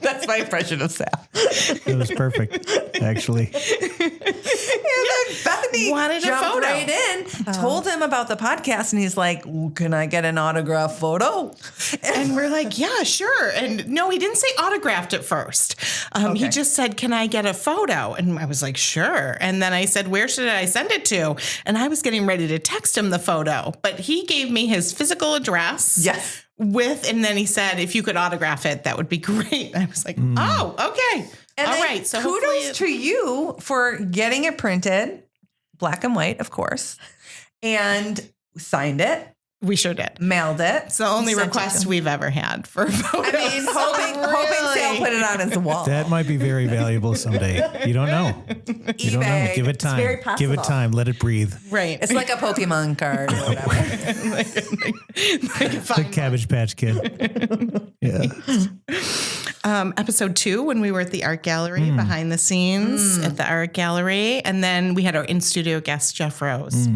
That's my impression of Sal. That was perfect, actually. And then Bethany Wanted a jumped photo. right in told him about the podcast, and he's like, "Can I get an autograph photo?" And we're like, yeah, sure. And no, he didn't say autographed at first. He just said, can I get a photo? And I was like, sure. And then I said, where should I send it to? And I was getting ready to text him the photo, but he gave me his physical address. Yes. And then he said, if you could autograph it, that would be great. I was like, oh, okay. And all then right. So kudos to you for getting it printed, black and white, of course, and signed it. We sure did. Mailed it. It's the only request we've ever had for photos. I mean, hoping Sale put it on his wall. That might be very valuable someday. You don't know. You don't know. Give it time. very possible. Give it time. Let it breathe. Right. It's like a Pokemon card or whatever. The Cabbage Patch Kid. Yeah. Episode 2, when we were at the art gallery, behind the scenes at the art gallery. And then we had our in-studio guest, Jeff Rose.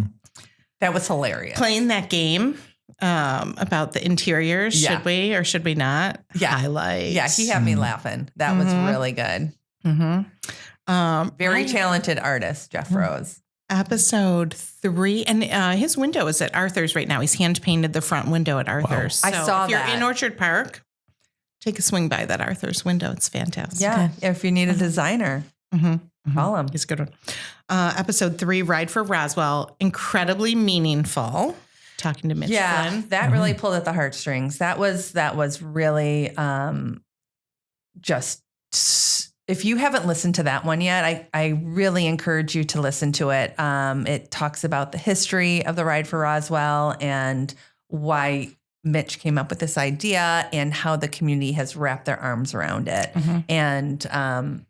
That was hilarious. Playing that game about the interiors. Yeah. Should we or should we not? Yeah. Highlights. Yeah, he had me laughing. That was really good. Very talented artist, Jeff Rose. Episode 3, and his window is at Arthur's right now. He's hand painted the front window at Arthur's. I saw if you're that. in Orchard Park, take a swing by that Arthur's window. It's fantastic. Yeah, if you need a designer, call him. He's a good one. Episode 3, Ride for Roswell, incredibly meaningful. Talking to Mitch Flynn. That really pulled at the heartstrings. That was really just. If you haven't listened to that one yet, I really encourage you to listen to it. It talks about the history of the Ride for Roswell and why Mitch came up with this idea and how the community has wrapped their arms around it. And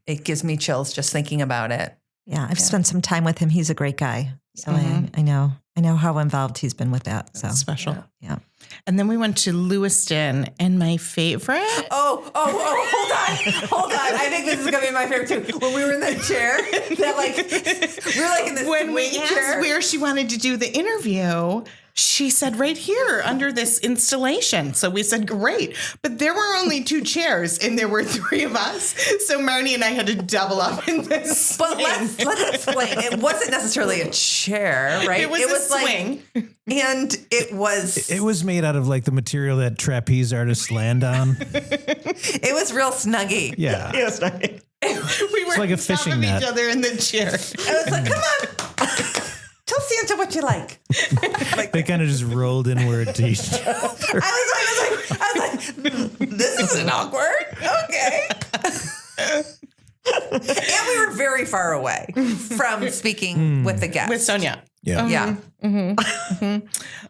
it gives me chills just thinking about it. Yeah, I've spent some time with him. He's a great guy. So I know how involved he's been with that. So That's special. Yeah. And then we went to Lewiston, and my favorite. Oh, hold on. I think this is going to be my favorite too. When we were in that chair, we were like in this When we swing asked chair. where she wanted to do the interview, she said right here under this installation. So we said, great. But there were only 2 chairs and there were 3 of us. So Marnie and I had to double up in this. But let's explain. It wasn't necessarily a chair, right? It was a swing. And it was made out of like the material that trapeze artists land on. it was real snuggy. Yeah. We were like a on top fishing of net. each other in the chair. I was like, come on. Tell Santa what you like. They kind of just rolled inward to each other. I was like, this isn't awkward. Okay. And we were very far away from speaking with the guest. With Sonia. Yeah. Yeah.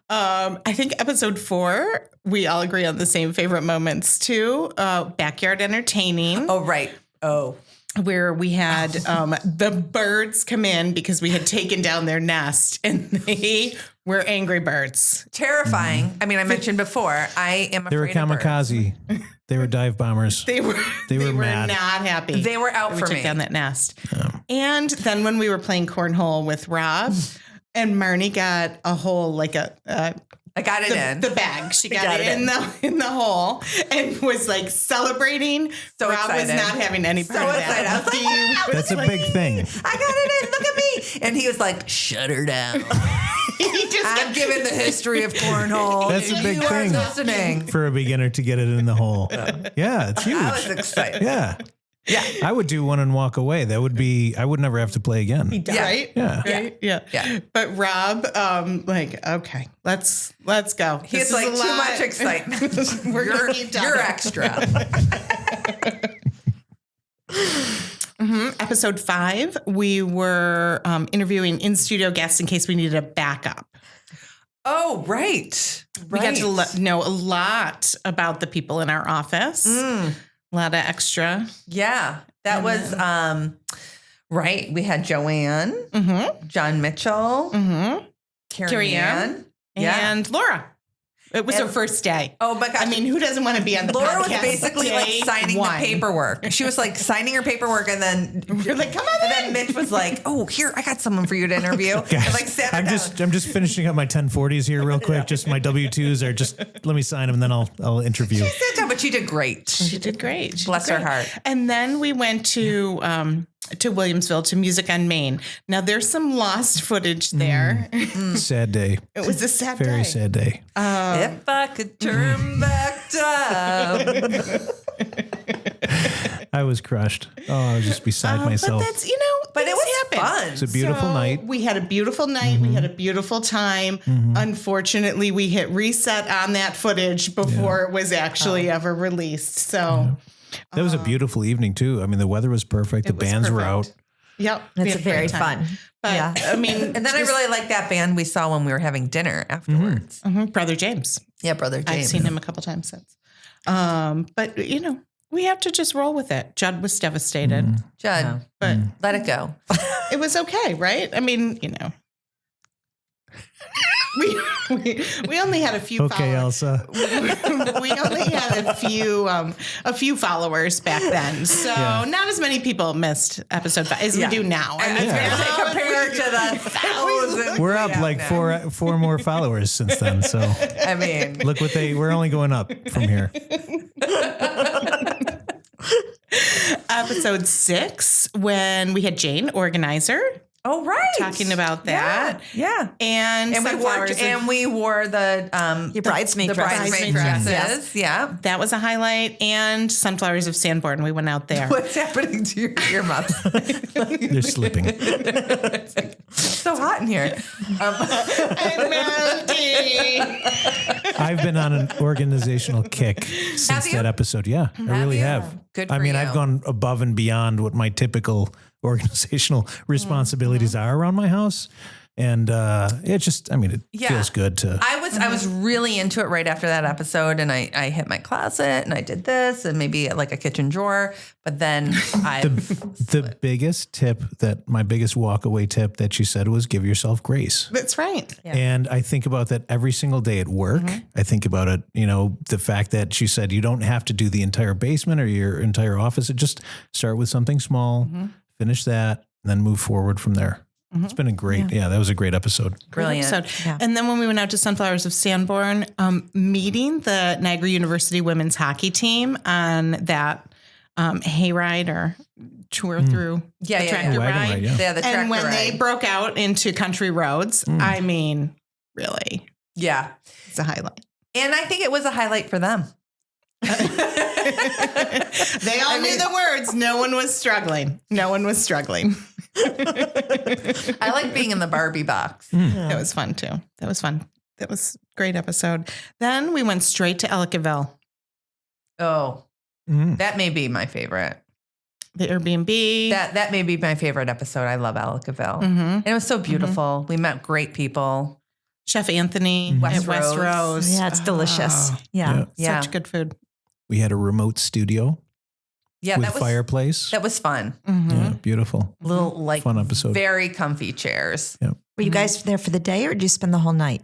I think episode 4, we all agree on the same favorite moments too. Backyard entertaining. Oh, right. Oh. Where we had the birds come in because we had taken down their nest, and they were angry birds. Terrifying. I mean, I mentioned before, I am afraid They were of birds. kamikaze. They were dive bombers. They were mad. not happy. They were out that for we me. took down that nest. And then when we were playing cornhole with Rob, and Marnie got a hole I got it in. the bag. She got it in the hole and was like celebrating. So Rob was excited. not having any part So of excited. that. I was like, wow, That's a big thing. I got it in. Look at me. And he was like, shut her down. I'm giving the history of cornhole. That's a big You are thing. listening. For a beginner to get it in the hole. Yeah, it's huge. I was excited. Yeah. Yeah. I would do one and walk away. That would be, I would never have to play again. Yeah. Right? Yeah. Right? Yeah. Yeah. But Rob, okay, let's go. He's This is like, a too lot. much excitement. We're gonna keep talking. You're extra. Episode 5, we were interviewing in-studio guests in case we needed a backup. Oh, right. We got to know a lot about the people in our office. A lot of extra. Yeah. That was right. We had Joanne, John Mitchell, Carrie Ann. Yeah. And Laura. It was her first day. Oh my gosh. I mean, who doesn't want to be on the Laura podcast? was basically like Day signing one. the paperwork. She was like signing her paperwork, and then We're like, come on and then Mitch was like, "Oh, here, I got someone for you to interview." And like sat her I'm down. just finishing up my 1040s here real quick. Just my W-2s are just, let me sign them and then I'll interview. Sat down, but she did great. She did great. Bless her heart. And then we went to to Williamsville to Music on Main. Now there's some lost footage there. Sad day. It was a sad Very day. sad day. If I could turn back time. I was crushed. Oh, I was just beside myself. But that's, But it things was happen. fun. It's a beautiful night. We had a beautiful night. We had a beautiful time. Unfortunately, we hit reset on that footage before it was actually ever released. So That was a beautiful evening too. I mean, the weather was perfect. The was bands were perfect. out. Yep. we It's had a very great time. fun. But Yeah. I mean, And then I really liked that band we saw when we were having dinner afterwards. Brother James. Yeah, Brother James. I've seen him a couple times since. But we have to just roll with it. Judd was devastated, Judd, but let it go. it was okay, right? I mean, we only had a few Okay, followers. Elsa. We only had a few followers back then, so not as many people missed episode 5 as we do now. I was going to say compared to the thousands. We're we up have like now. four more followers since then. So I mean, look we're only going up from here. Episode 6, when we had Jane, organizer, oh right, talking about that. Yeah. And we wore the Your bridesmaid the dresses. bridesmaid Bridesmaid dresses. Yeah. that was a highlight. And Sunflowers of Sanborn. We went out there. What's happening to your earmuffs? They're slipping. It's so hot in here. I'm melting. I've been on an organizational kick since Have you? that episode. Yeah, I really you? have. Good I for mean, you. I've gone above and beyond what my typical organizational responsibilities are around my house. And it just, I mean, it feels good to. I was really into it right after that episode, and I hit my closet and I did this and maybe like a kitchen drawer, but then The biggest tip my biggest walkaway tip that she said was give yourself grace. That's right. And I think about that every single day at work. I think about it, the fact that she said you don't have to do the entire basement or your entire office. Just start with something small, finish that, and then move forward from there. It's been a great, that was a great episode. brilliant. Episode. Yeah. And then when we went out to Sunflowers of Sanborn, meeting the Niagara University women's hockey team on that hayride or tour through the tractor Wagon ride. ride, yeah. Yeah, the tractor And when ride. they broke out into country roads, I mean, really, Yeah. it's a highlight. And I think it was a highlight for them. They all knew the words. No one was struggling. I like being in the Barbie box. That was fun too. That was fun. That was a great episode. Then we went straight to Ellicottville. Oh, that may be my favorite. The Airbnb. That may be my favorite episode. I love Ellicottville. And it was so beautiful. We met great people. Chef Anthony West at West Rose. Rose. Yeah, it's delicious. Yeah. Yeah. Such good food. We had a remote studio Yeah, with that was fireplace. that was fun. Yeah, beautiful. Little like Fun episode. very comfy chairs. Yeah. Were you guys there for the day or did you spend the whole night?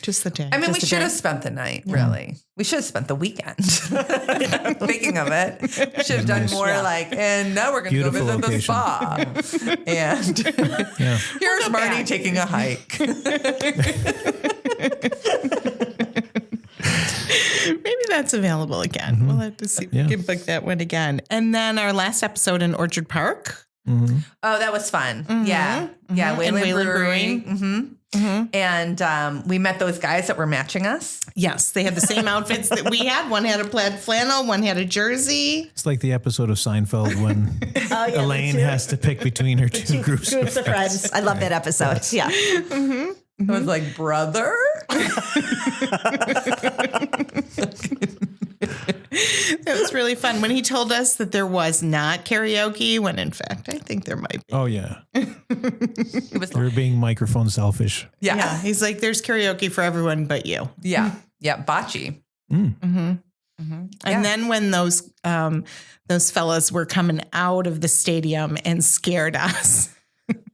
Just the day. I mean, we Just a should day. have spent the night, really. We should have spent the weekend. Speaking of it, we should have done Nice. more and now we're going to go Beautiful visit the location. spa. And Yeah. here's Marty taking a hike. Maybe that's available again. We'll have to see if we can book that one again. And then our last episode in Orchard Park. Oh, that was fun. Yeah. Yeah. And Wayland Wayland Brewing. And we met those guys that were matching us. Yes, they had the same outfits that we had. One had a plaid flannel, one had a jersey. It's like the episode of Seinfeld when Elaine has to pick between her two groups of friends. I love that episode. Yeah. I was like, brother? It was really fun when he told us that there was not karaoke, when in fact, I think there might be. Oh, yeah. It was They're being microphone selfish. yeah. He's like, there's karaoke for everyone but you. Yeah. Yeah. Bocce. And then when those fellas were coming out of the stadium and scared us.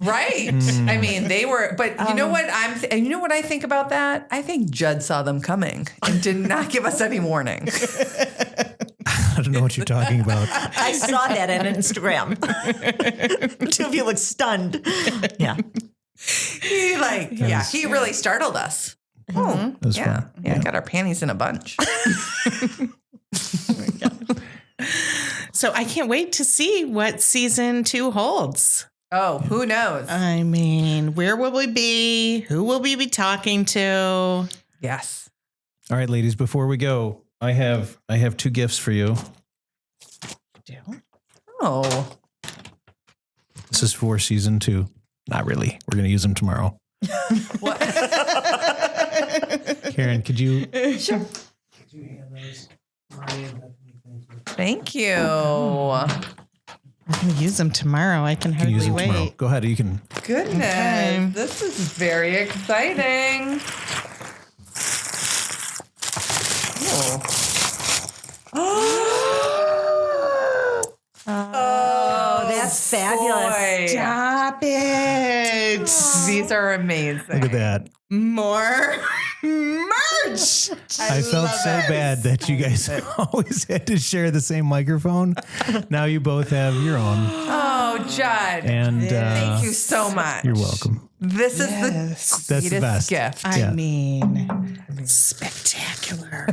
Right. I mean, they were, but you know what you know what I think about that? I think Judd saw them coming and did not give us any warning. I don't know what you're talking about. I saw that on Instagram. The two of you look stunned. Yeah. He he really startled us. Oh, That was yeah. fun. Yeah. Got our panties in a bunch. So I can't wait to see what season 2 holds. Oh, who knows? I mean, where will we be? Who will we be talking to? Yes. All right, ladies, before we go, I have 2 gifts for you. Oh. This is for season 2. Not really. We're going to use them tomorrow. What? Karen, could you? Sure. Could you hand those? Thank you. I'm going to use them tomorrow. I can You can use hardly them tomorrow. wait. Go ahead. You can. Goodness. Okay. This is very exciting. Oh, that's fabulous. boy. Stop it. These are amazing. Look at that. More merch. I felt so bad that you guys always had to share the same microphone. Now you both have your own. Oh, Judd. And Thank you so much. You're welcome. This is the Yes. That's the sweetest best. gift. I Yeah. mean, spectacular.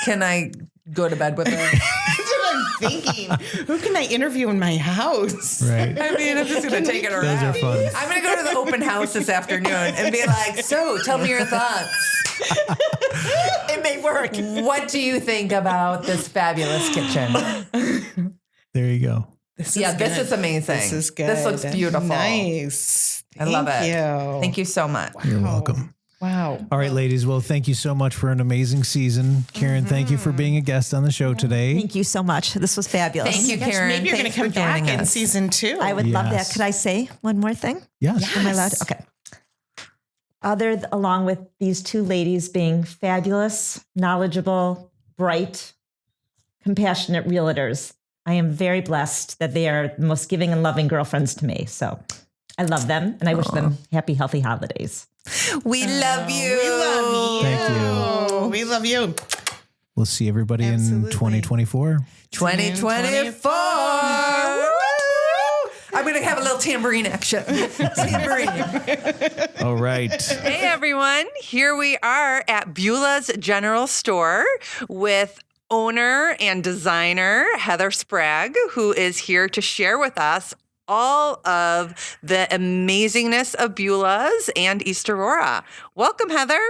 Can I go to bed with it? That's what I'm thinking. Who can I interview in my house? Right. I mean, I'm just going to take it Those around. are fun. I'm going to go to the open house this afternoon and be like, so tell me your thoughts. It may work. What do you think about this fabulous kitchen? There you go. This This is amazing. This is good. This looks beautiful. Nice. I love it. Thank you. Thank you so much. You're welcome. Wow. All right, ladies. Well, thank you so much for an amazing season. Karen, thank you for being a guest on the show today. Thank you so much. This was fabulous. Thank you, Gosh, Karen. maybe you're going to Thanks come for joining back in us. season 2. I would love that. Yes. Could I say one more thing? Yes. Am I allowed? Okay. Along with these 2 ladies being fabulous, knowledgeable, bright, compassionate realtors, I am very blessed that they are the most giving and loving girlfriends to me. So I love them and I wish them happy, healthy holidays. We love you. We love you. Thank you. We love you. We'll see everybody Absolutely. in 2024. 2024. I'm going to have a little tambourine action. Tambourine. All right. Hey, everyone. Here we are at Beulah's General Store with owner and designer Heather Sprague, who is here to share with us all of the amazingness of Beulah's and East Aurora. Welcome, Heather.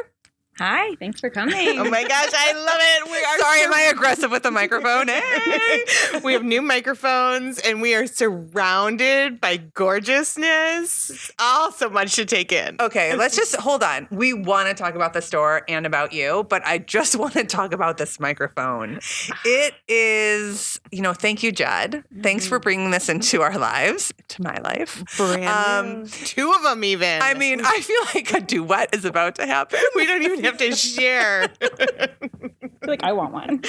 Hi, thanks for coming. Oh my gosh, I love it. We are Sorry, am I aggressive with the microphone? Hey. We have new microphones and we are surrounded by gorgeousness. It's all so much to take in. Okay, let's just hold on. We want to talk about the store and about you, but I just want to talk about this microphone. It is, thank you, Judd. Thanks for bringing this into our lives, to my life. Brand new. 2 of them even. I mean, I feel like a duet is about to happen. we don't even have to share. I feel like I want one.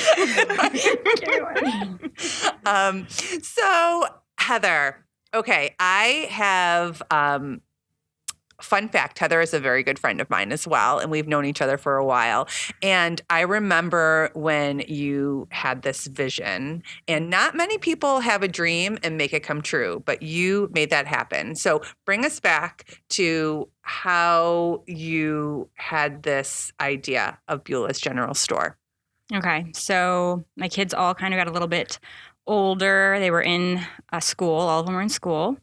So, Heather, okay, I have fun fact. Heather is a very good friend of mine as well, and we've known each other for a while. And I remember when you had this vision, and not many people have a dream and make it come true, but you made that happen. So bring us back to how you had this idea of Beulah's General Store. Okay, so my kids all kind of got a little bit older. They were in school. All of them were in school.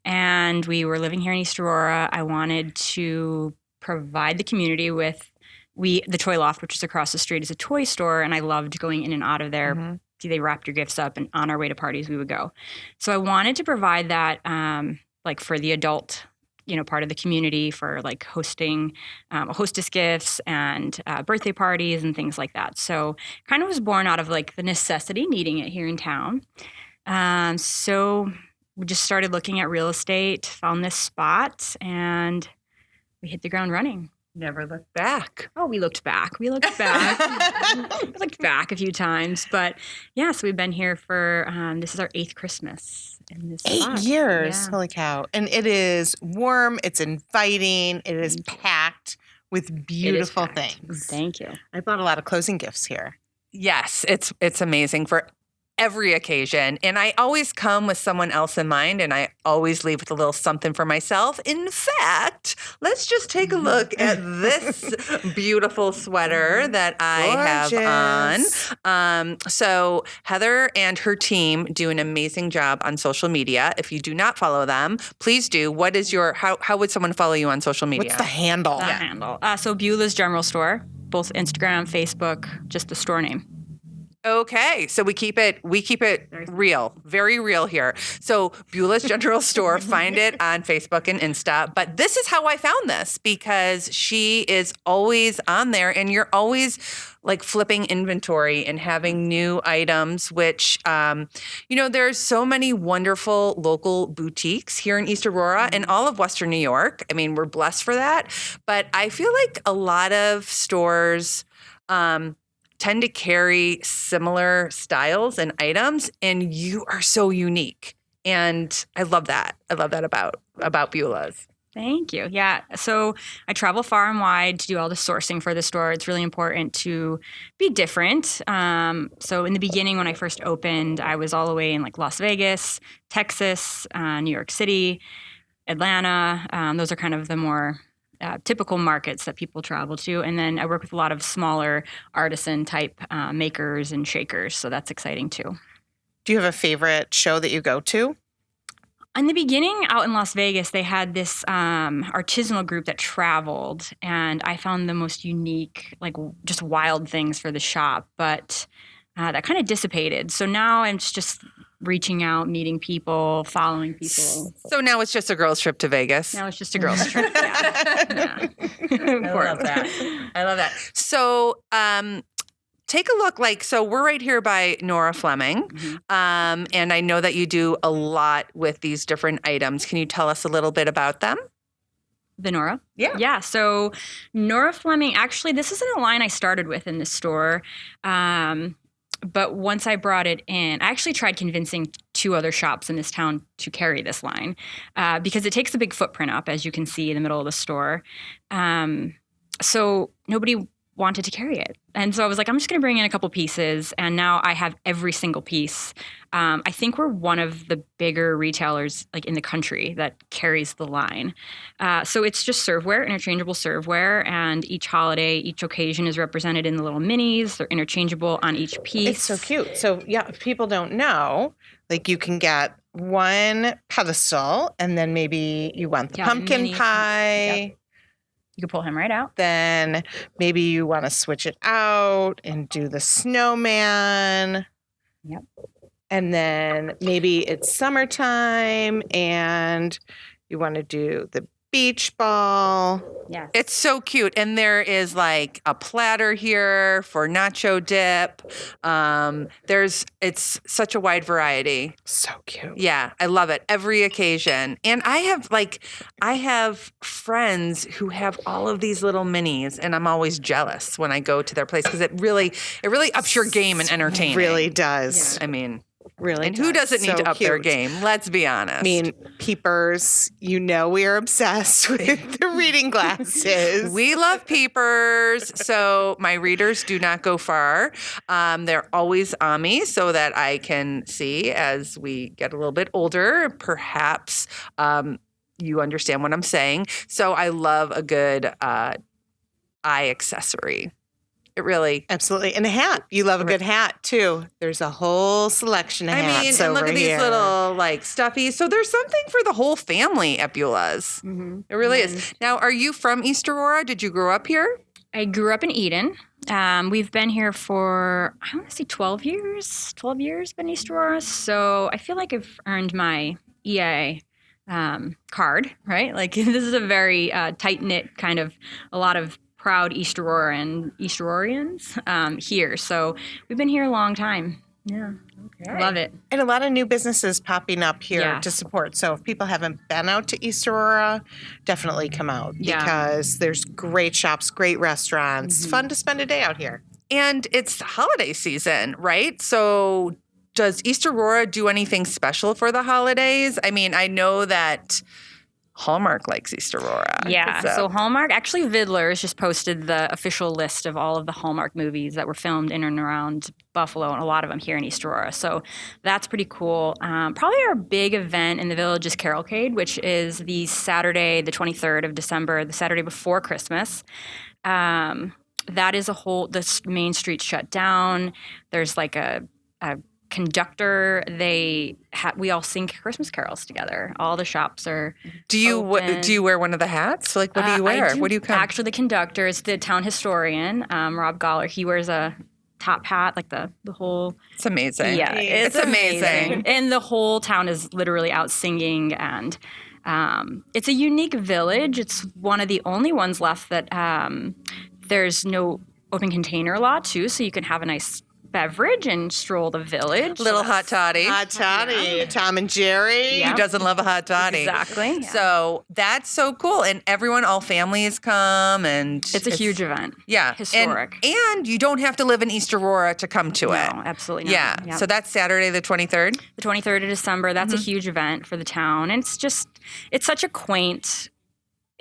And we were living here in East Aurora. I wanted to provide the community with the Toy Loft, which is across the street, is a toy store, and I loved going in and out of there. Mm-hmm. They wrapped your gifts up, and on our way to parties, we would go. So I wanted to provide that, like for the adult, part of the community, for like hosting hostess gifts and birthday parties and things like that. So kind of was born out of like the necessity, needing it here in town. So we just started looking at real estate, found this spot, and we hit the ground running. Never looked back. Oh, we looked back. We looked back a few times. But yeah, so we've been here for, this is our 8th Christmas in this 8 spot. years. Yeah. Holy cow. And it is warm. It's inviting. It is packed with beautiful packed. things. Thank you. I bought a lot of closing gifts here. Yes, it's amazing for every occasion. And I always come with someone else in mind, and I always leave with a little something for myself. In fact, let's just take a look at this beautiful sweater that I have on. So Heather and her team do an amazing job on social media. If you do not follow them, please do. What is your, how would someone follow you on social media? What's the handle? So Beulah's General Store, both Instagram, Facebook, just the store name. Okay, so we keep it real, very real here. So Beulah's General Store, find it on Facebook and Insta. But this is how I found this, because she is always on there, and you're always like flipping inventory and having new items, which, there's so many wonderful local boutiques here in East Aurora and all of Western New York. I mean, we're blessed for that. But I feel like a lot of stores tend to carry similar styles and items, and you are so unique. And I love that. I love that about Beulah's. Thank you. Yeah. So I travel far and wide to do all the sourcing for the store. It's really important to be different. So in the beginning, when I first opened, I was all the way in like Las Vegas, Texas, New York City, Atlanta. Those are kind of the more typical markets that people travel to. And then I work with a lot of smaller artisan type makers and shakers. So that's exciting too. Do you have a favorite show that you go to? In the beginning, out in Las Vegas, they had this artisanal group that traveled, and I found the most unique, like just wild things for the shop. But that kind of dissipated. So now I'm just reaching out, meeting people, following people. So now it's just a girls' trip to Vegas. Now it's just a girls' trip. Yeah. I love that. So, take a look. So we're right here by Nora Fleming. Mm-hmm. And I know that you do a lot with these different items. Can you tell us a little bit about them? The Nora? Yeah. Yeah. So Nora Fleming, actually, this isn't a line I started with in the store. But once I brought it in, I actually tried convincing 2 other shops in this town to carry this line because it takes a big footprint up, as you can see in the middle of the store. So nobody wanted to carry it. And so I was like, I'm just going to bring in a couple pieces. And now I have every single piece. I think we're one of the bigger retailers like in the country that carries the line. So it's just serveware, interchangeable serveware. And each holiday, each occasion is represented in the little minis. They're interchangeable on each piece. It's so cute. So yeah, if people don't know, like you can get one pedestal and then maybe you want the pumpkin pie. Yep. You can pull him right out. Then maybe you want to switch it out and do the snowman. Yep. And then maybe it's summertime and you want to do the beach ball. Yeah. It's so cute. And there is like a platter here for nacho dip. It's such a wide variety. So cute. Yeah, I love it. Every occasion. And I have friends who have all of these little minis, and I'm always jealous when I go to their place because it really ups your game in entertaining. Really does. Yeah. I mean, really. And who doesn't need to up their game? Let's be honest. I mean, peepers, we are obsessed with the reading glasses. We love peepers. So my readers do not go far. They're always on me so that I can see as we get a little bit older. Perhaps you understand what I'm saying. So I love a good eye accessory. It really. Absolutely. And a hat. You love a good hat, too. There's a whole selection of hats and over look at here. these little, stuffies. So there's something for the whole family at Beulah's. Mm-hmm. It really is. Now, are you from East Aurora? Did you grow up here? I grew up in Eden. We've been here for, I want to say 12 years. 12 years been East Aurora. So I feel like I've earned my EA card, right? Like, this is a very tight-knit kind of, a lot of proud East Aurorians here. So we've been here a long time. Yeah. Okay. Love it. And a lot of new businesses popping up here to support. So if people haven't been out to East Aurora, definitely come out because there's great shops, great restaurants. It's fun to spend a day out here. And it's holiday season, right? So does East Aurora do anything special for the holidays? I mean, I know that Hallmark likes East Aurora. Yeah. So Hallmark, actually Vidler's just posted the official list of all of the Hallmark movies that were filmed in and around Buffalo, and a lot of them here in East Aurora. So that's pretty cool. Probably our big event in the village is Carolcade, which is the Saturday, the 23rd of December, the Saturday before Christmas. That is the main street's shut down. There's like a conductor. We all sing Christmas carols together. All the shops are Do you wear one of the hats? Like, what do you wear? What do you come? Actually, the conductor is the town historian, Rob Goller. He wears a top hat, like the whole. It's amazing. Yeah, it's amazing. And the whole town is literally out singing, and it's a unique village. It's one of the only ones left that there's no open container law too, so you can have a nice beverage and stroll the village. Little hot toddy. Hot toddy. Yeah. Tom and Jerry. Who doesn't love a hot toddy? Exactly. Yeah. So that's so cool. And all families come, and it's a huge event. Yeah. Historic. And you don't have to live in East Aurora to come to it. No, absolutely not. Yeah. Yep. So that's Saturday the 23rd? The 23rd of December. That's a huge event for the town. And it's such a quaint,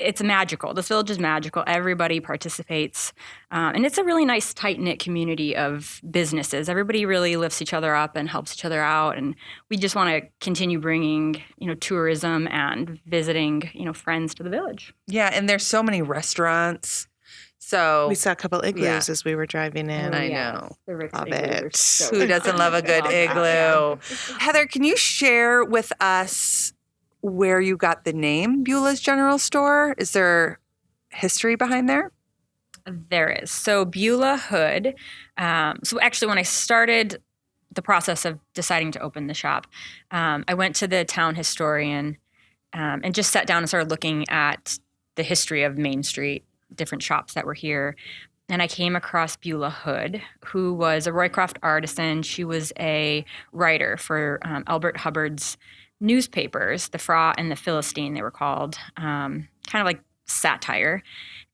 it's magical. This village is magical. Everybody participates. And it's a really nice, tight-knit community of businesses. Everybody really lifts each other up and helps each other out. And we just want to continue bringing, tourism and visiting, friends to the village. Yeah, and there's so many restaurants. So we saw a couple igloos as we were driving in. I know. The Rick's Love igloos are it. so Who doesn't love a good igloo? Heather, can you share with us where you got the name Beulah's General Store? Is there history behind there? There is. So Beulah Hood. So actually, when I started the process of deciding to open the shop, I went to the town historian and just sat down and started looking at the history of Main Street, different shops that were here. And I came across Beulah Hood, who was a Roycroft artisan. She was a writer for Albert Hubbard's newspapers, the Fra and the Philistine, they were called, kind of like satire.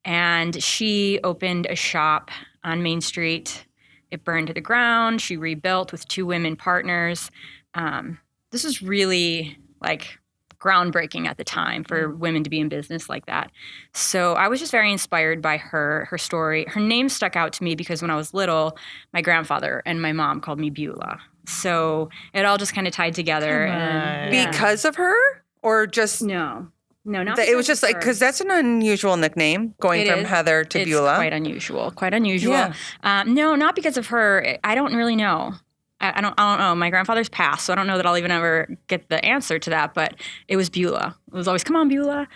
And she opened a shop on Main Street. It burned to the ground. She rebuilt with 2 women partners. This was really like groundbreaking at the time for women to be in business like that. So I was just very inspired by her story. Her name stuck out to me because when I was little, my grandfather and my mom called me Beulah. So it all just kind of tied together. And, Because of her? Or just... No, not it was just because like, because that's an unusual nickname, going from Heather to Beulah. It's quite unusual. Yeah. No, not because of her. I don't really know. I don't know. My grandfather's passed, so I don't know that I'll even ever get the answer to that, but it was Beulah. It was always, come on, Beulah.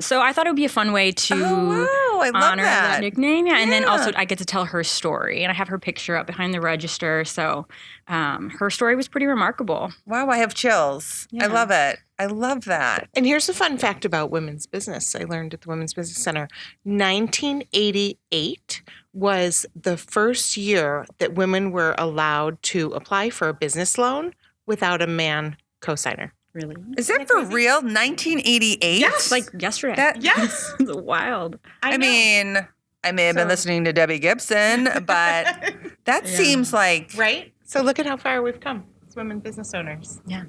So I thought it would be a fun way to honor that nickname. Yeah. And then also I get to tell her story, and I have her picture up behind the register. So her story was pretty remarkable. Wow, I have chills. Yeah. I love it. I love that. And here's a fun fact about women's business I learned at the Women's Business Center. 1988 was the first year that women were allowed to apply for a business loan without a man co-signer. Really? Is that for real? 1988? Yes, like yesterday. Yes. It's wild. I mean, I may have been listening to Debbie Gibson, but that seems like... Right? So look at how far we've come as women business owners. Yeah.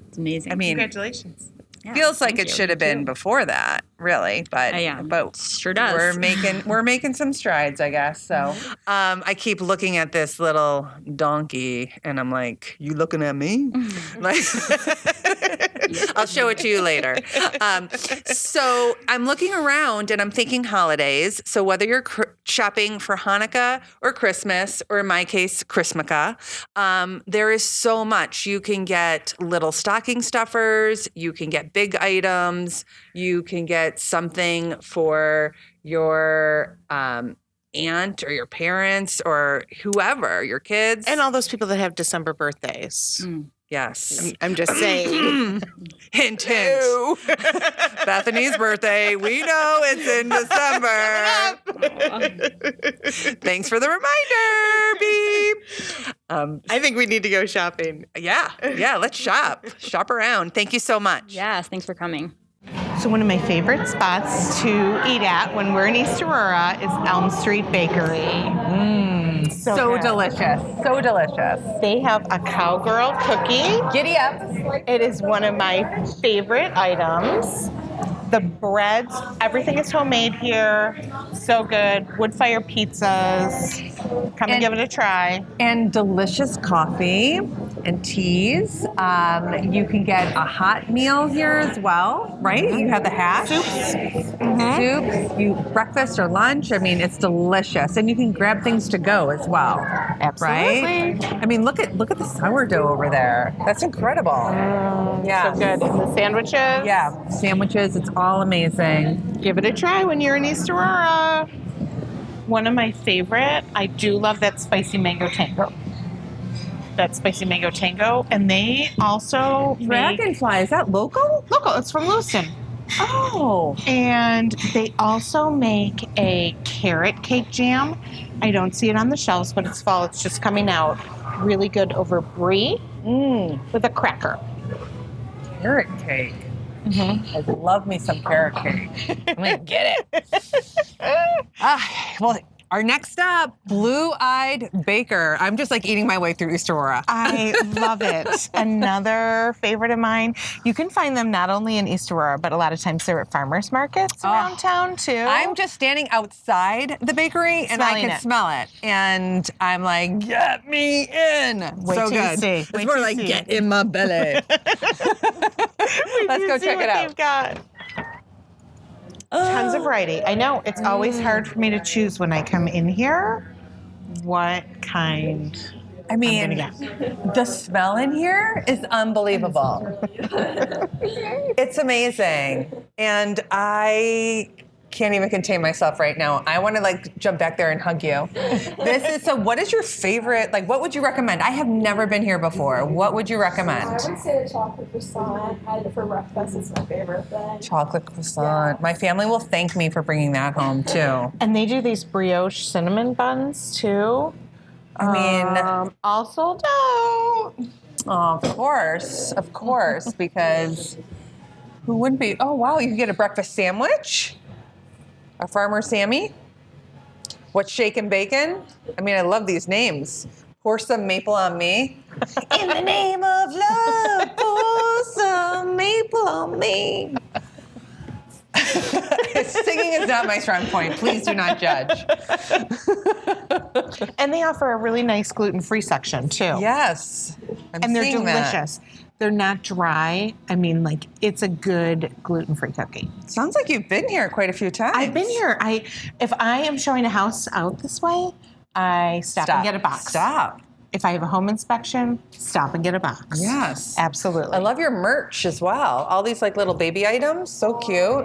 It's amazing. I mean, congratulations. Yeah, feels like it should have been before that, really. But but sure does. We're making some strides, I guess. So I keep looking at this little donkey, and I'm like, "You looking at me?" Like, I'll show it to you later. So I'm looking around, and I'm thinking holidays. So whether you're shopping for Hanukkah or Christmas, or in my case, Christmaka, there is so much. You can get little stocking stuffers. You can get big items. You can get something for your aunt or your parents or whoever, your kids. And all those people that have December birthdays. Yes. I'm just saying. Hint, hint. Bethany's birthday. We know it's in December. Thanks for the reminder, Beep. I think we need to go shopping. Yeah, let's shop. Shop around. Thank you so much. Yes, thanks for coming. So one of my favorite spots to eat at when we're in East Aurora is Elm Street Bakery. So good. delicious. So delicious. They have a cowgirl cookie. Giddy up. It is one of my favorite items. The breads, everything is homemade here. So good. Wood fire pizzas. Come and give it a try. And delicious coffee and teas. You can get a hot meal here as well, right? You have the hash. Soups, breakfast or lunch. I mean, it's delicious. And you can grab things to go as well. Absolutely. Right? I mean, look at the sourdough over there. That's incredible. Yeah. So good. And the sandwiches. Yeah, sandwiches. It's all amazing. Give it a try when you're in East Aurora. One of my favorite, I do love that spicy mango tango. And they also Dragonfly, is that local? local. It's from Lewiston. Oh. And they also make a carrot cake jam. I don't see it on the shelves, but it's fall. It's just coming out. Really good over brie with a cracker. Carrot cake. I love me some carrot cake. I'm gonna get it. Well, our next stop, Blue-Eyed Baker. I'm just like eating my way through East Aurora. I love it. Another favorite of mine. You can find them not only in East Aurora, but a lot of times they're at farmers markets around town too. I'm just standing outside the bakery and I can smell it. And I'm like, get me in. Wait so till you good. see. It's Wait more till you like, see. get in my belly. Let's go check it out. They've got. Tons of variety. I know it's always hard for me to choose when I come in here what kind. I mean, the smell in here is unbelievable. It's amazing. And I can't even contain myself right now. I want to like jump back there and hug you. So what is your favorite, like what would you recommend? I have never been here before. What would you recommend? I would say the chocolate croissant. I had it for breakfast. It's my favorite thing. Chocolate croissant. Yeah. My family will thank me for bringing that home too. And they do these brioche cinnamon buns too. I mean, all sold out. Oh, of course, because who wouldn't be? Oh, wow, you can get a breakfast sandwich, a Farmer Sammy. What's shaken bacon? I mean, I love these names. Pour some maple on me. In the name of love, pour some maple on me. Singing is not my strong point. Please do not judge. And they offer a really nice gluten-free section too. Yes. And they're delicious. That. They're not dry. I mean, like, it's a good gluten-free cookie. Sounds like you've been here quite a few times. I've been here. If I am showing a house out this way, I stop and get a box. Stop. If I have a home inspection, stop and get a box. Yes. Absolutely. I love your merch as well. All these like little baby items. So cute.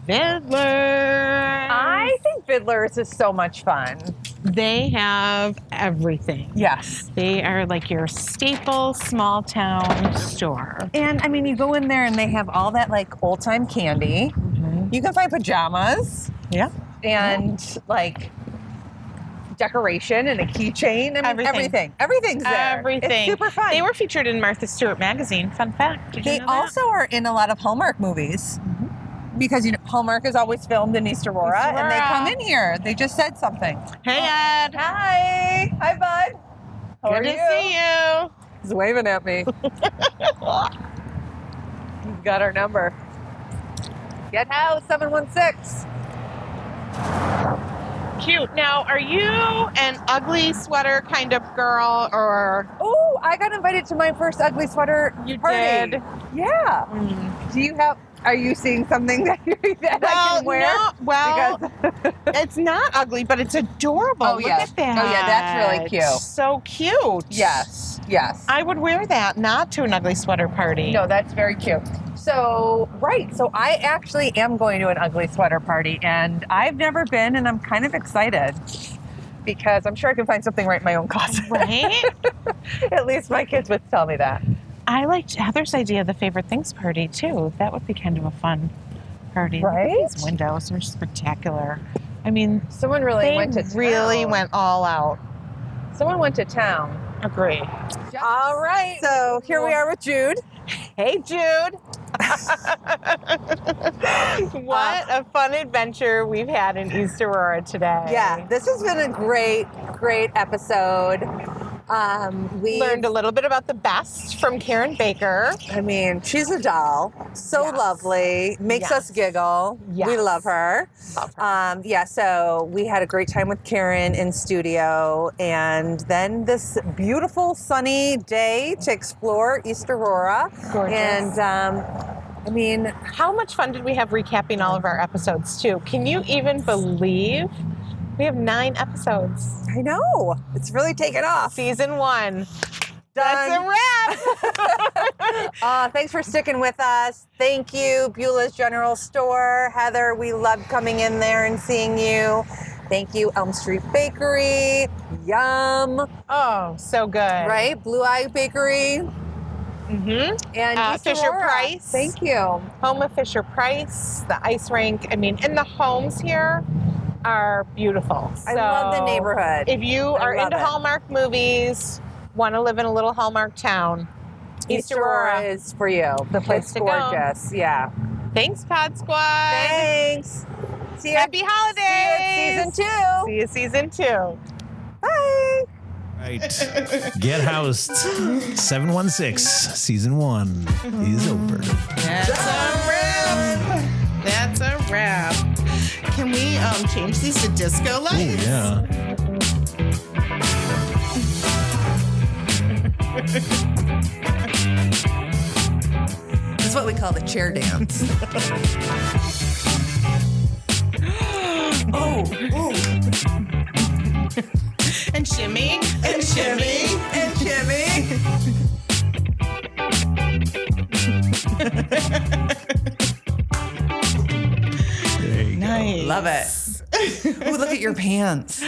Fiddlers. I think Fiddlers is so much fun. They have everything. Yes. They are like your staple small town store. And I mean, you go in there and they have all that like old time candy. Mm-hmm. You can find pajamas. Yeah. And like decoration and a keychain. I mean, everything. Everything's there. Everything. It's super fun. They were featured in Martha Stewart magazine. Fun fact. Did you They know that? also are in a lot of Hallmark movies. Mm-hmm. Because, you know, Hallmark is always filmed in East Aurora, and they come in here. They just said something. Hey, Ed. Hi. Hi, bud. How are you? Good to see you. He's waving at me. You've got our number. Get house, 716. Cute. Now, are you an ugly sweater kind of girl, or? Oh, I got invited to my first ugly sweater party. Did? Yeah. Do you have... Are you seeing something that I can wear? No, well, it's not ugly, but it's adorable. Oh, Look yeah. at that. Oh, yeah, that's really cute. So cute. Yes. I would wear that, not to an ugly sweater party. No, that's very cute. So, right. So I actually am going to an ugly sweater party, and I've never been, and I'm kind of excited because I'm sure I can find something right in my own closet. Right? At least my kids would tell me that. I liked Heather's idea of the favorite things party too. That would be kind of a fun party. Right? These windows are spectacular. I mean, someone really went to town. Really went all out. Someone went to town. Agree. All right. So here we are with Jude. Hey, Jude. What a fun adventure we've had in East Aurora today. Yeah, this has been a great episode. We learned a little bit about the best from Karen Baker. I mean, she's a doll. So Yes. lovely. Makes us giggle. Yes. We love her. So we had a great time with Karen in studio. And then this beautiful sunny day to explore East Aurora. Gorgeous. And I mean, How much fun did we have recapping all of our episodes, too? Can you even believe we have 9 episodes? I know. It's really taken off. Season 1. Done. That's a wrap. Thanks for sticking with us. Thank you, Beulah's General Store. Heather, we loved coming in there and seeing you. Thank you, Elm Street Bakery. Yum. Oh, so good. Right? Blue Eye Bakery. Mm-hmm. And East Fisher Aurora. Price. Thank you. Home of Fisher Price, the ice rink. I mean, and the homes here are beautiful. I love the So neighborhood. If you are love into it. Hallmark movies, want to live in a little Hallmark town, East Aurora is for you. The place It's to go. gorgeous. Yeah. Thanks, Pod Squad. Thanks. See you. Happy holidays. See you at season 2. See you season 2. Bye. Right. Get Housed. 716, season 1 is over. That's a wrap. That's a wrap. Can we change these to disco lights? Oh, yeah. This is what we call the chair dance. Oh. And shimmy. And shimmy. And shimmy. There you go. Nice. Love it. Oh, look at your pants.